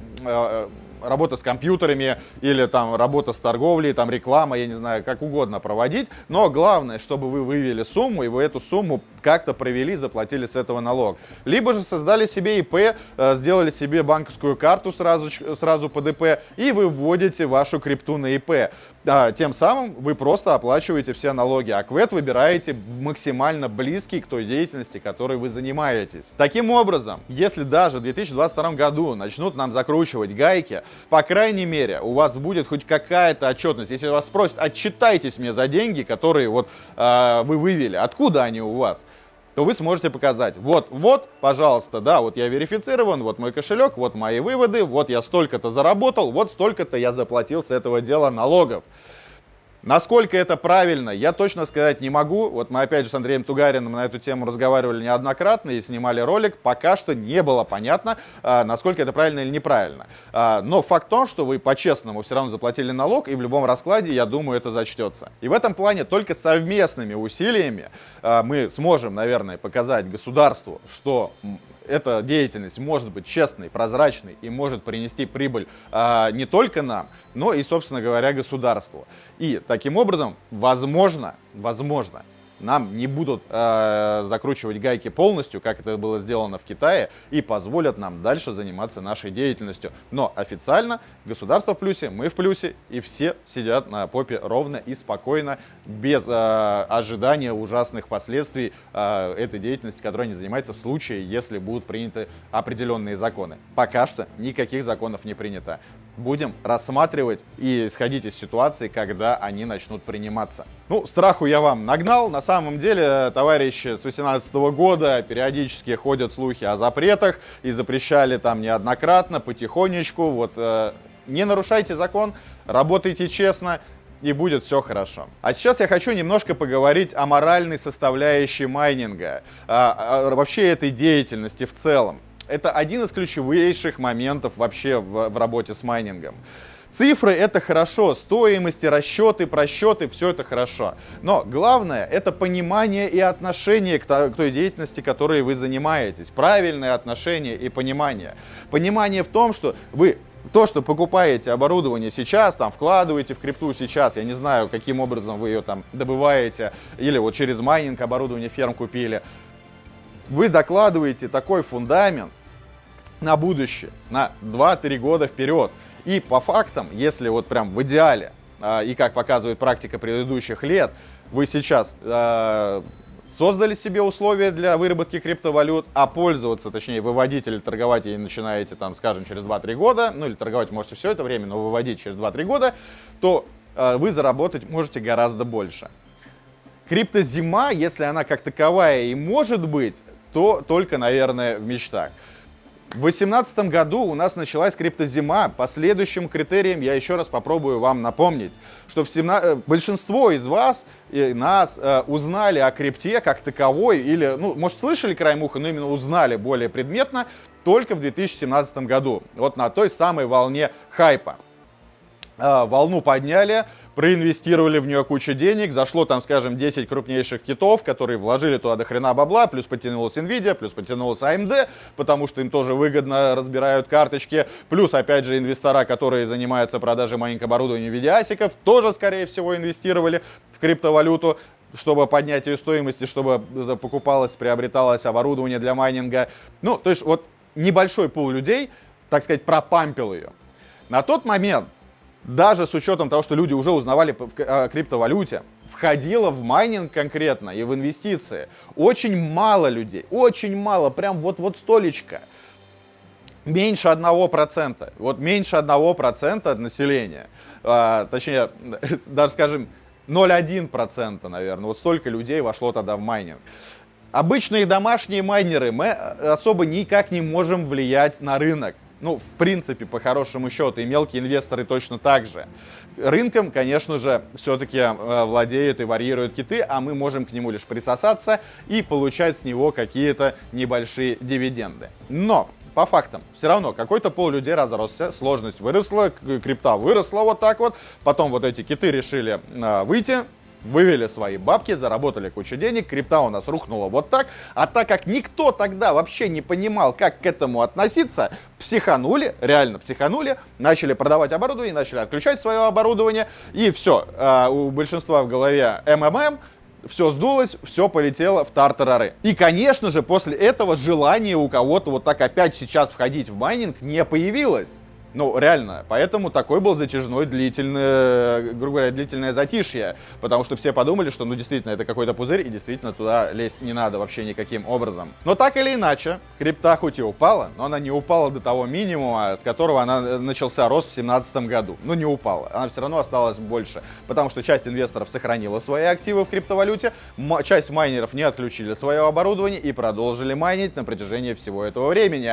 работа с компьютерами или там работа с торговлей, там реклама, я не знаю, как угодно проводить. Но главное, чтобы вы вывели сумму, и вы эту сумму как-то провели, заплатили с этого налог. Либо же создали себе ИП, сделали себе банковскую карту сразу под ИП, и вы вводите вашу крипту на ИП. Тем самым вы просто оплачиваете все налоги, а КВЭД выбираете максимально близкий к той деятельности, которой вы занимаетесь. Таким образом, если даже в 2022 году начнут нам закручивать гайки, по крайней мере, у вас будет хоть какая-то отчетность. Если вас спросят, отчитайтесь мне за деньги, которые вот вы вывели, откуда они у вас, то вы сможете показать. Вот, пожалуйста, да, вот я верифицирован, вот мой кошелек, вот мои выводы, вот я столько-то заработал, вот столько-то я заплатил с этого дела налогов. Насколько это правильно, я точно сказать не могу. Вот мы опять же с Андреем Тугариным на эту тему разговаривали неоднократно и снимали ролик. Пока что не было понятно, насколько это правильно или неправильно. Но факт в том, что вы по-честному все равно заплатили налог, и в любом раскладе, я думаю, это зачтется. И в этом плане только совместными усилиями мы сможем, наверное, показать государству, что эта деятельность может быть честной, прозрачной и может принести прибыль не только нам, но и, собственно говоря, государству. И таким образом, возможно, нам не будут закручивать гайки полностью, как это было сделано в Китае, и позволят нам дальше заниматься нашей деятельностью. Но официально государство в плюсе, мы в плюсе, и все сидят на попе ровно и спокойно, без ожидания ужасных последствий этой деятельности, которой они занимаются в случае, если будут приняты определенные законы. Пока что никаких законов не принято. Будем рассматривать и исходить из ситуации, когда они начнут приниматься. Ну, страху я вам нагнал. На самом деле, товарищи с 2018 года периодически ходят слухи о запретах и запрещали там неоднократно, потихонечку. Вот, не нарушайте закон, работайте честно, и будет все хорошо. А сейчас я хочу немножко поговорить о моральной составляющей майнинга, вообще этой деятельности в целом. Это один из ключевейших моментов вообще в работе с майнингом. Цифры — это хорошо, стоимости, расчеты, просчеты — все это хорошо. Но главное — это понимание и отношение к той деятельности, которой вы занимаетесь. Правильное отношение и понимание. Понимание в том, что вы то, что покупаете оборудование сейчас, там, вкладываете в крипту сейчас, я не знаю, каким образом вы ее там добываете, или вот через майнинг оборудование ферм купили, вы докладываете такой фундамент на будущее, на 2-3 года вперед. И по фактам, если вот прям в идеале, и как показывает практика предыдущих лет, вы сейчас создали себе условия для выработки криптовалют, а пользоваться, точнее выводить или торговать ей начинаете, там, скажем, через 2-3 года, ну или торговать можете все это время, но выводить через 2-3 года, то вы заработать можете гораздо больше. Криптозима, если она как таковая и может быть, то только, наверное, в мечтах. В 2018 году у нас началась криптозима. По следующим критериям я еще раз попробую вам напомнить, что большинство из вас и нас узнали о крипте как таковой, или, ну, может, слышали краем уха, но именно узнали более предметно только в 2017 году. Вот на той самой волне хайпа. Волну подняли, проинвестировали в нее кучу денег, зашло там, скажем, 10 крупнейших китов, которые вложили туда до хрена бабла, плюс подтянулась Nvidia, плюс подтянулась AMD, потому что им тоже выгодно разбирают карточки, плюс, опять же, инвестора, которые занимаются продажей майнинг оборудования в виде асиков, тоже, скорее всего, инвестировали в криптовалюту, чтобы поднять ее стоимость, чтобы покупалось, приобреталось оборудование для майнинга. Ну, то есть вот небольшой пул людей, так сказать, пропампил ее. На тот момент, даже с учетом того, что люди уже узнавали о криптовалюте, входило в майнинг конкретно и в инвестиции очень мало людей, очень мало, прям вот столечко. Меньше 1%, вот меньше 1% от населения, точнее, даже, скажем, 0,1%, наверное, вот столько людей вошло тогда в майнинг. Обычные домашние майнеры, мы особо никак не можем влиять на рынок. Ну, в принципе, по хорошему счету, и мелкие инвесторы точно так же. Рынком, конечно же, все-таки владеют и варьируют киты, а мы можем к нему лишь присосаться и получать с него какие-то небольшие дивиденды. Но, по фактам, все равно, какой-то пол людей разросся, сложность выросла, крипта выросла вот так вот, потом вот эти киты решили выйти, вывели свои бабки, заработали кучу денег, крипта у нас рухнула вот так, а так как никто тогда вообще не понимал, как к этому относиться, психанули, реально психанули, начали продавать оборудование, начали отключать свое оборудование, и все, у большинства в голове МММ, все сдулось, все полетело в тартарары. И, конечно же, после этого желание у кого-то вот так опять сейчас входить в майнинг не появилось. Ну, реально, поэтому такой был затяжной, грубо говоря, длительное затишье, потому что все подумали, что, ну, действительно, это какой-то пузырь, и действительно туда лезть не надо вообще никаким образом. Но так или иначе, крипта хоть и упала, но она не упала до того минимума, с которого она начался рост в 2017 году. Ну, не упала, она все равно осталась больше, потому что часть инвесторов сохранила свои активы в криптовалюте, часть майнеров не отключили свое оборудование и продолжили майнить на протяжении всего этого времени.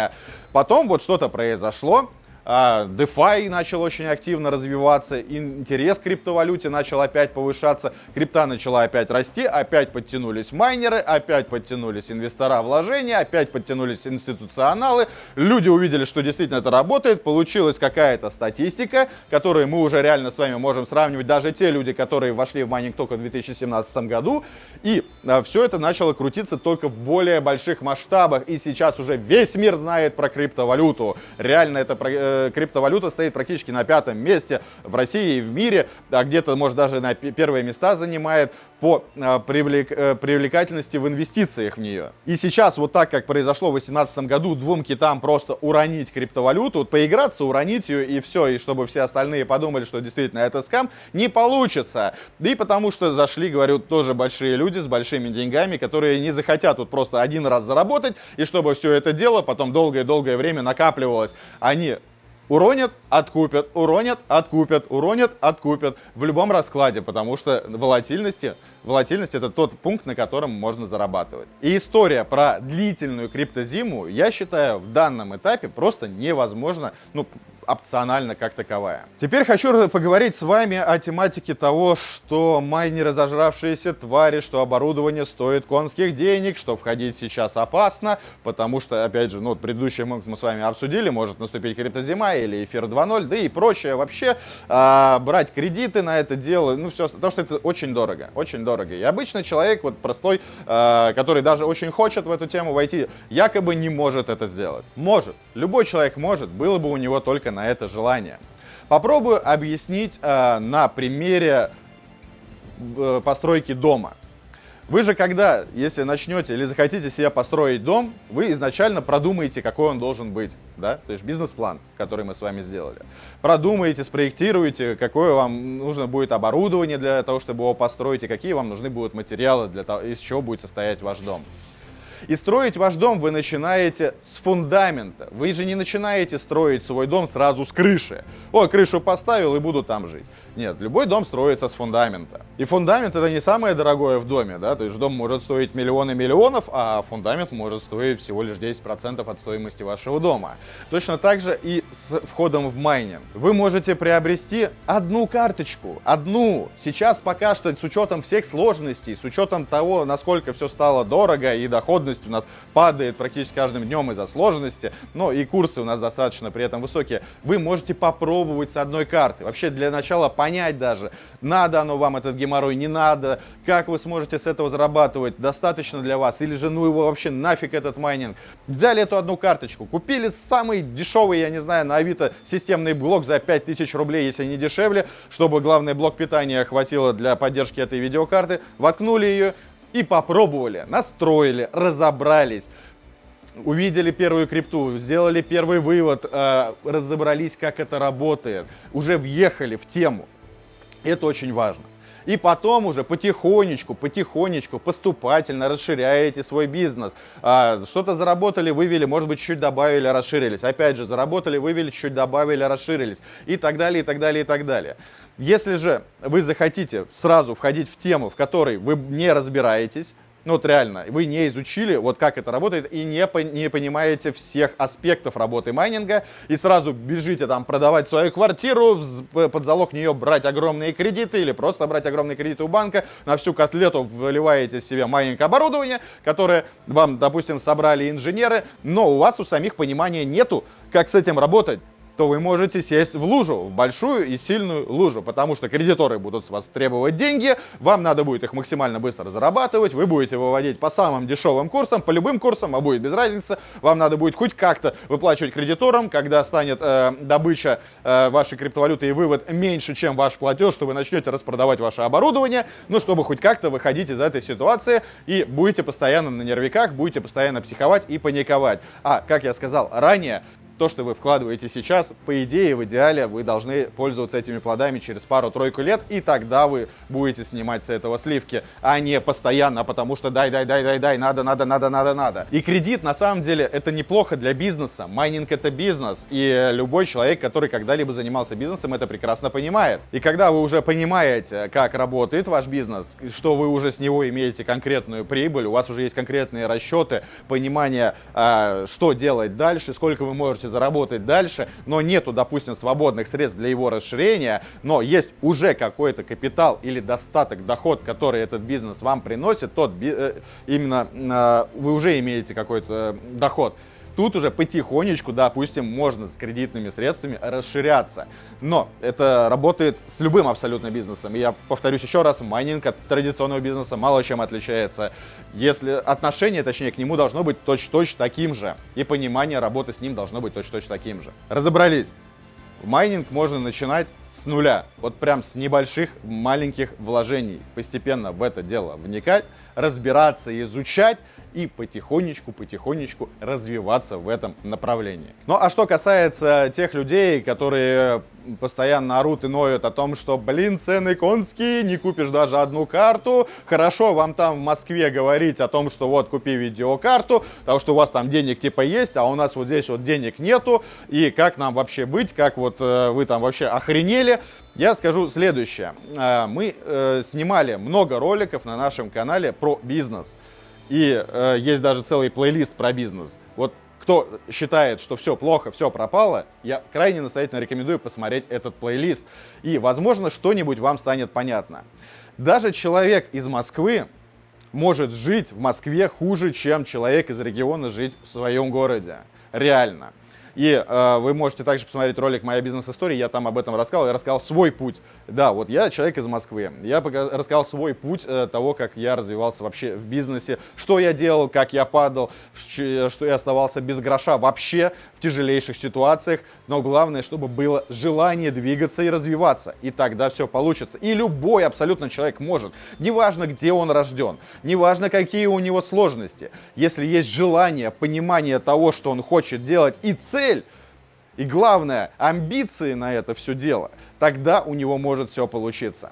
Потом вот что-то произошло, DeFi начал очень активно развиваться, интерес к криптовалюте начал опять повышаться, крипта начала опять расти, опять подтянулись майнеры, опять подтянулись инвестора вложения, опять подтянулись институционалы, люди увидели, что действительно это работает, получилась какая-то статистика, которую мы уже реально с вами можем сравнивать, даже те люди, которые вошли в майнинг только в 2017 году, и все это начало крутиться только в более больших масштабах, и сейчас уже весь мир знает про криптовалюту, реально это криптовалюта стоит практически на 5-м месте в России и в мире, а где-то, может, даже на первые места занимает по привлекательности в инвестициях в нее. И сейчас, вот так, как произошло в 2018 году, двум китам просто уронить криптовалюту, поиграться, уронить ее и все, и чтобы все остальные подумали, что действительно это скам, не получится. Да и потому что зашли, говорю, тоже большие люди с большими деньгами, которые не захотят тут просто один раз заработать, и чтобы все это дело потом долгое-долгое время накапливалось. Они уронят, откупят, уронят, откупят, уронят, откупят. В любом раскладе, потому что волатильность это тот пункт, на котором можно зарабатывать. И история про длительную криптозиму, я считаю, в данном этапе просто невозможно, опционально как таковая. Теперь хочу поговорить с вами о тематике того, что майнеры зажравшиеся твари, что оборудование стоит конских денег, что входить сейчас опасно, потому что, опять же, предыдущий момент мы с вами обсудили, может наступить криптозима или эфир 2.0, да и прочее вообще, брать кредиты на это дело, все, потому что это очень дорого, очень дорого. И обычно человек, простой, который даже очень хочет в эту тему войти, якобы не может это сделать. Может, любой человек может, было бы у него только на это желание. Попробую объяснить на примере постройки дома. Вы же когда, если начнете или захотите себе построить дом, вы изначально продумаете, какой он должен быть, да? То есть бизнес-план, который мы с вами сделали. Продумаете, спроектируете, какое вам нужно будет оборудование для того, чтобы его построить, и какие вам нужны будут материалы, для того, из чего будет состоять ваш дом. И строить ваш дом вы начинаете с фундамента. Вы же не начинаете строить свой дом сразу с крыши. Ой, крышу поставил и буду там жить. Нет, любой дом строится с фундамента. И фундамент это не самое дорогое в доме, да? То есть дом может стоить миллионы миллионов, а фундамент может стоить всего лишь 10% от стоимости вашего дома. Точно так же и с входом в майнинг. Вы можете приобрести одну карточку, одну. Сейчас пока что с учетом всех сложностей, с учетом того, насколько все стало дорого и доходность у нас падает практически каждым днем из-за сложности, но и курсы у нас достаточно при этом высокие, вы можете попробовать с одной карты. Вообще для начала понять даже, надо оно вам этот геморрой, не надо, как вы сможете с этого зарабатывать, достаточно для вас, или же его вообще нафиг этот майнинг. Взяли эту одну карточку, купили самый дешевый, я не знаю, на Авито системный блок за 5000 рублей, если не дешевле, чтобы главный блок питания хватило для поддержки этой видеокарты, воткнули ее, и попробовали, настроили, разобрались, увидели первую крипту, сделали первый вывод, разобрались, как это работает, уже въехали в тему. Это очень важно. И потом уже потихонечку, поступательно расширяете свой бизнес. Что-то заработали, вывели, может быть, чуть добавили, расширились. Опять же, заработали, вывели, чуть добавили, расширились. И так далее, и так далее, и так далее. Если же вы захотите сразу входить в тему, в которой вы не разбираетесь, реально, вы не изучили, как это работает, и не понимаете всех аспектов работы майнинга, и сразу бежите продавать свою квартиру, под залог нее брать огромные кредиты, или просто брать огромные кредиты у банка, на всю котлету вливаете себе майнинг оборудование, которое вам, допустим, собрали инженеры, но у вас у самих понимания нету, как с этим работать, то вы можете сесть в лужу, в большую и сильную лужу, потому что кредиторы будут с вас требовать деньги, вам надо будет их максимально быстро зарабатывать, вы будете выводить по самым дешевым курсам, по любым курсам, а будет без разницы, вам надо будет хоть как-то выплачивать кредиторам, когда станет добыча вашей криптовалюты и вывод меньше, чем ваш платеж, что вы начнете распродавать ваше оборудование, чтобы хоть как-то выходить из этой ситуации и будете постоянно на нервиках, будете постоянно психовать и паниковать. А, как я сказал ранее, то, что вы вкладываете сейчас, по идее, в идеале, вы должны пользоваться этими плодами через пару-тройку лет, и тогда вы будете снимать с этого сливки, а не постоянно, потому что дай, надо. И кредит, на самом деле, это неплохо для бизнеса. Майнинг — это бизнес, и любой человек, который когда-либо занимался бизнесом, это прекрасно понимает. И когда вы уже понимаете, как работает ваш бизнес, что вы уже с него имеете конкретную прибыль, у вас уже есть конкретные расчеты, понимание, что делать дальше, сколько вы можете заработать дальше, но нету, допустим, свободных средств для его расширения, но есть уже какой-то капитал или достаток, доход, который этот бизнес вам приносит, именно вы уже имеете какой-то доход. Тут уже потихонечку, допустим, можно с кредитными средствами расширяться. Но это работает с любым абсолютно бизнесом. И я повторюсь еще раз, майнинг от традиционного бизнеса мало чем отличается. Если отношение, точнее, к нему должно быть точно таким же. И понимание работы с ним должно быть точно таким же. Разобрались. Майнинг можно начинать с нуля, прям с небольших маленьких вложений, постепенно в это дело вникать, разбираться, изучать и потихонечку развиваться в этом направлении. Ну а что касается тех людей, которые постоянно орут и ноют о том, что, цены конские, не купишь даже одну карту, хорошо вам там в Москве говорить о том, что купи видеокарту, потому что у вас там денег есть, а у нас здесь денег нету, и как нам вообще быть, как вы там вообще охренели. Я скажу следующее. Мы снимали много роликов на нашем канале про бизнес. И есть даже целый плейлист про бизнес. кто считает, что все плохо, все пропало, я крайне настоятельно рекомендую посмотреть этот плейлист. И, возможно, что-нибудь вам станет понятно. Даже человек из Москвы может жить в Москве хуже, чем человек из региона жить в своем городе. Реально. И вы можете также посмотреть ролик «Моя бизнес-история», я там об этом рассказал, я рассказал свой путь. Да, вот я человек из Москвы, я рассказал свой путь того, как я развивался вообще в бизнесе, что я делал, как я падал, что я оставался без гроша вообще в тяжелейших ситуациях, но главное, чтобы было желание двигаться и развиваться, и тогда все получится. И любой абсолютно человек может, неважно, где он рожден, неважно, какие у него сложности, если есть желание, понимание того, что он хочет делать, и цель, и главное, амбиции на это все дело, тогда у него может все получиться.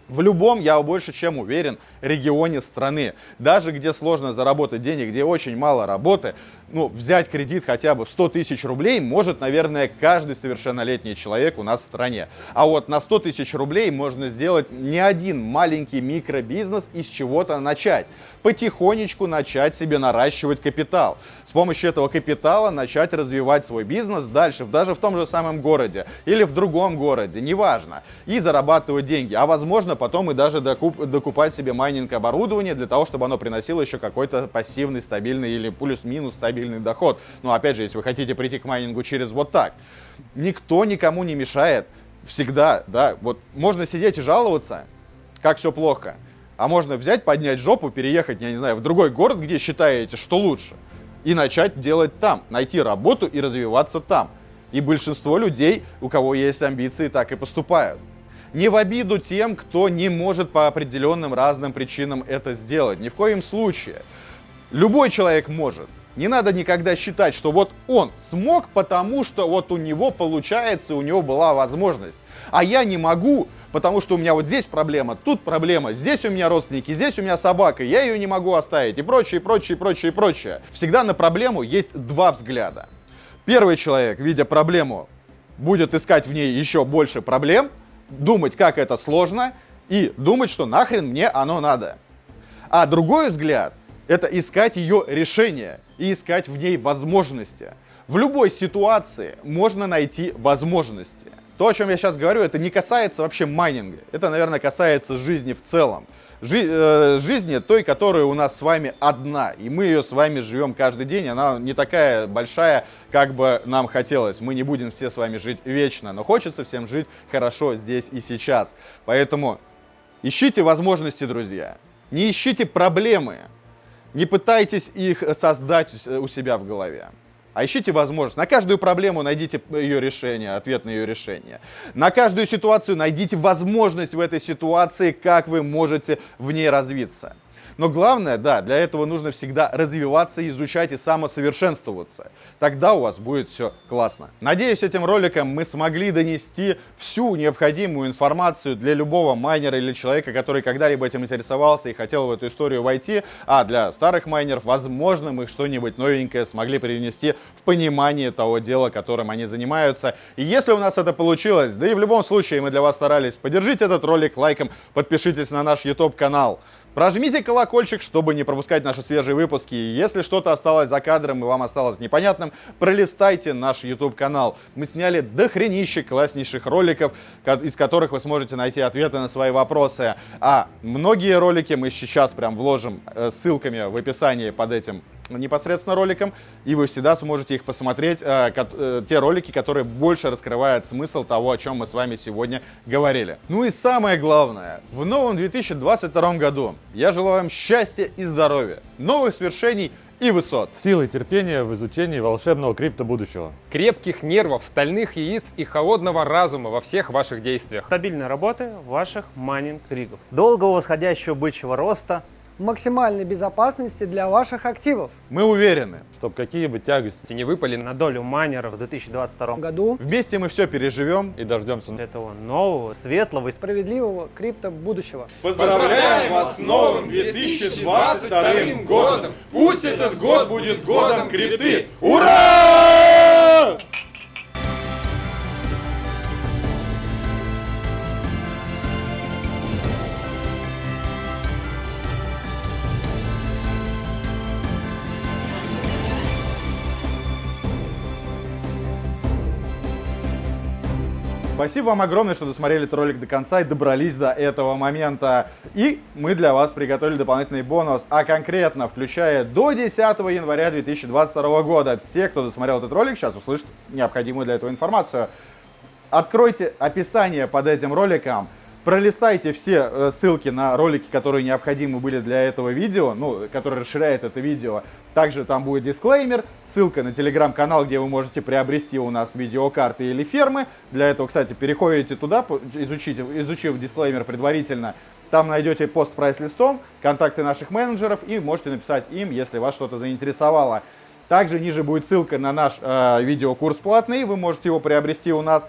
В любом, я больше чем уверен, регионе страны, даже где сложно заработать денег, где очень мало работы, взять кредит хотя бы в 100 тысяч рублей может, наверное, каждый совершеннолетний человек у нас в стране. А вот на 100 тысяч рублей можно сделать не один маленький микробизнес и с чего-то начать. Потихонечку начать себе наращивать капитал. С помощью этого капитала начать развивать свой бизнес дальше, даже в том же самом городе или в другом городе, неважно, и зарабатывать деньги. А возможно, потом и даже докупать себе майнинг-оборудование для того, чтобы оно приносило еще какой-то пассивный, стабильный или плюс-минус стабильный доход. Опять же, если вы хотите прийти к майнингу через вот так. Никто никому не мешает всегда, да, вот можно сидеть и жаловаться, как все плохо. А можно взять, поднять жопу, переехать, я не знаю, в другой город, где считаете, что лучше, и начать делать там, найти работу и развиваться там. И большинство людей, у кого есть амбиции, так и поступают. Не в обиду тем, кто не может по определенным разным причинам это сделать. Ни в коем случае. Любой человек может. Не надо никогда считать, что вот он смог, потому что вот у него получается, у него была возможность. А я не могу, потому что у меня вот здесь проблема, тут проблема, здесь у меня родственники, здесь у меня собака, я ее не могу оставить и прочее, прочее, прочее, прочее. Всегда на проблему есть два взгляда. Первый человек, видя проблему, будет искать в ней еще больше проблем, думать, как это сложно, и думать, что нахрен мне оно надо. А другой взгляд — это искать ее решение и искать в ней возможности. В любой ситуации можно найти возможности. То, о чем я сейчас говорю, это не касается вообще майнинга. Это, наверное, касается жизни в целом. Жизни той, которая у нас с вами одна. И мы ее с вами живем каждый день. Она не такая большая, как бы нам хотелось. Мы не будем все с вами жить вечно. Но хочется всем жить хорошо здесь и сейчас. Поэтому ищите возможности, друзья. Не ищите проблемы. Не пытайтесь их создать у себя в голове. А ищите возможность. На каждую проблему найдите ее решение, ответ на ее решение. На каждую ситуацию найдите возможность в этой ситуации, как вы можете в ней развиться. Но главное, да, для этого нужно всегда развиваться, изучать и самосовершенствоваться. Тогда у вас будет все классно. Надеюсь, этим роликом мы смогли донести всю необходимую информацию для любого майнера или человека, который когда-либо этим интересовался и хотел в эту историю войти. А для старых майнеров, возможно, мы что-нибудь новенькое смогли привнести в понимание того дела, которым они занимаются. И если у нас это получилось, да и в любом случае мы для вас старались, поддержите этот ролик лайком, подпишитесь на наш YouTube-канал. Прожмите колокольчик, чтобы не пропускать наши свежие выпуски. И если что-то осталось за кадром и вам осталось непонятным, пролистайте наш YouTube-канал. Мы сняли дохренище класснейших роликов, из которых вы сможете найти ответы на свои вопросы. А многие ролики мы сейчас прям вложим ссылками в описании под этим непосредственно роликом, и вы всегда сможете их посмотреть, те ролики, которые больше раскрывают смысл того, о чем мы с вами сегодня говорили. Ну и самое главное, в новом 2022 году я желаю вам счастья и здоровья, новых свершений и высот. Силы и терпения в изучении волшебного криптобудущего. Крепких нервов, стальных яиц и холодного разума во всех ваших действиях. Стабильной работы ваших майнинг-ригов. Долгого восходящего бычьего роста, максимальной безопасности для ваших активов. Мы уверены, Чтоб какие бы тягости Не выпали На долю майнеров в 2022 Году вместе мы все переживем. и дождемся этого нового светлого и справедливого крипто-будущего. Поздравляем вас с новым 2022 годом! Пусть этот год будет годом крипты! Ура! Спасибо вам огромное, что досмотрели этот ролик до конца и добрались до этого момента. И мы для вас приготовили дополнительный бонус, а конкретно включая до 10 января 2022 года. Все, кто досмотрел этот ролик, сейчас услышат необходимую для этого информацию. Откройте описание под этим роликом, пролистайте все ссылки на ролики, которые необходимы были для этого видео, ну, которые расширяют это видео. Также там будет дисклеймер, ссылка на телеграм-канал, где вы можете приобрести у нас видеокарты или фермы. Для этого, кстати, переходите туда, изучив дисклеймер предварительно. Там найдете пост с прайс-листом, контакты наших менеджеров и можете написать им, если вас что-то заинтересовало. Также ниже будет ссылка на наш видеокурс платный, вы можете его приобрести у нас.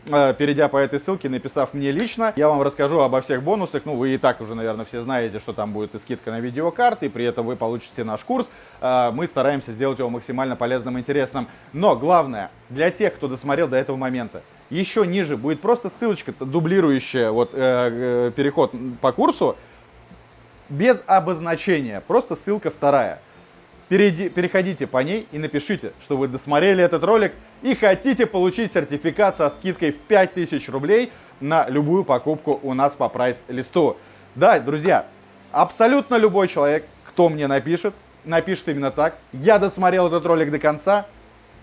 Перейдя по этой ссылке, написав мне лично, я вам расскажу обо всех бонусах. Ну, вы и так уже, наверное, все знаете, что там будет и скидка на видеокарты, и при этом вы получите наш курс. Мы стараемся сделать его максимально полезным и интересным. Но главное, для тех, кто досмотрел до этого момента, еще ниже будет просто ссылочка, дублирующая вот, переход по курсу, без обозначения, просто ссылка вторая. Переходите по ней и напишите, что вы досмотрели этот ролик и хотите получить сертификат со скидкой в 5000 рублей на любую покупку у нас по прайс-листу. Да, друзья, абсолютно любой человек, кто мне напишет именно так. Я досмотрел этот ролик до конца,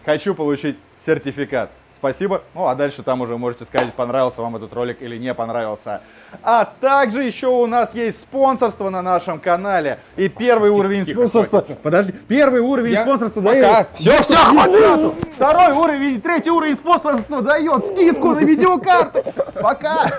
хочу получить сертификат. Спасибо. Ну, а дальше там уже можете сказать, понравился вам этот ролик или не понравился. А также еще у нас есть спонсорство на нашем канале. И первый уровень спонсорства... Подожди. Первый уровень спонсорства дает... Все, хватит! Второй уровень, третий уровень спонсорства дает скидку на видеокарты. Пока!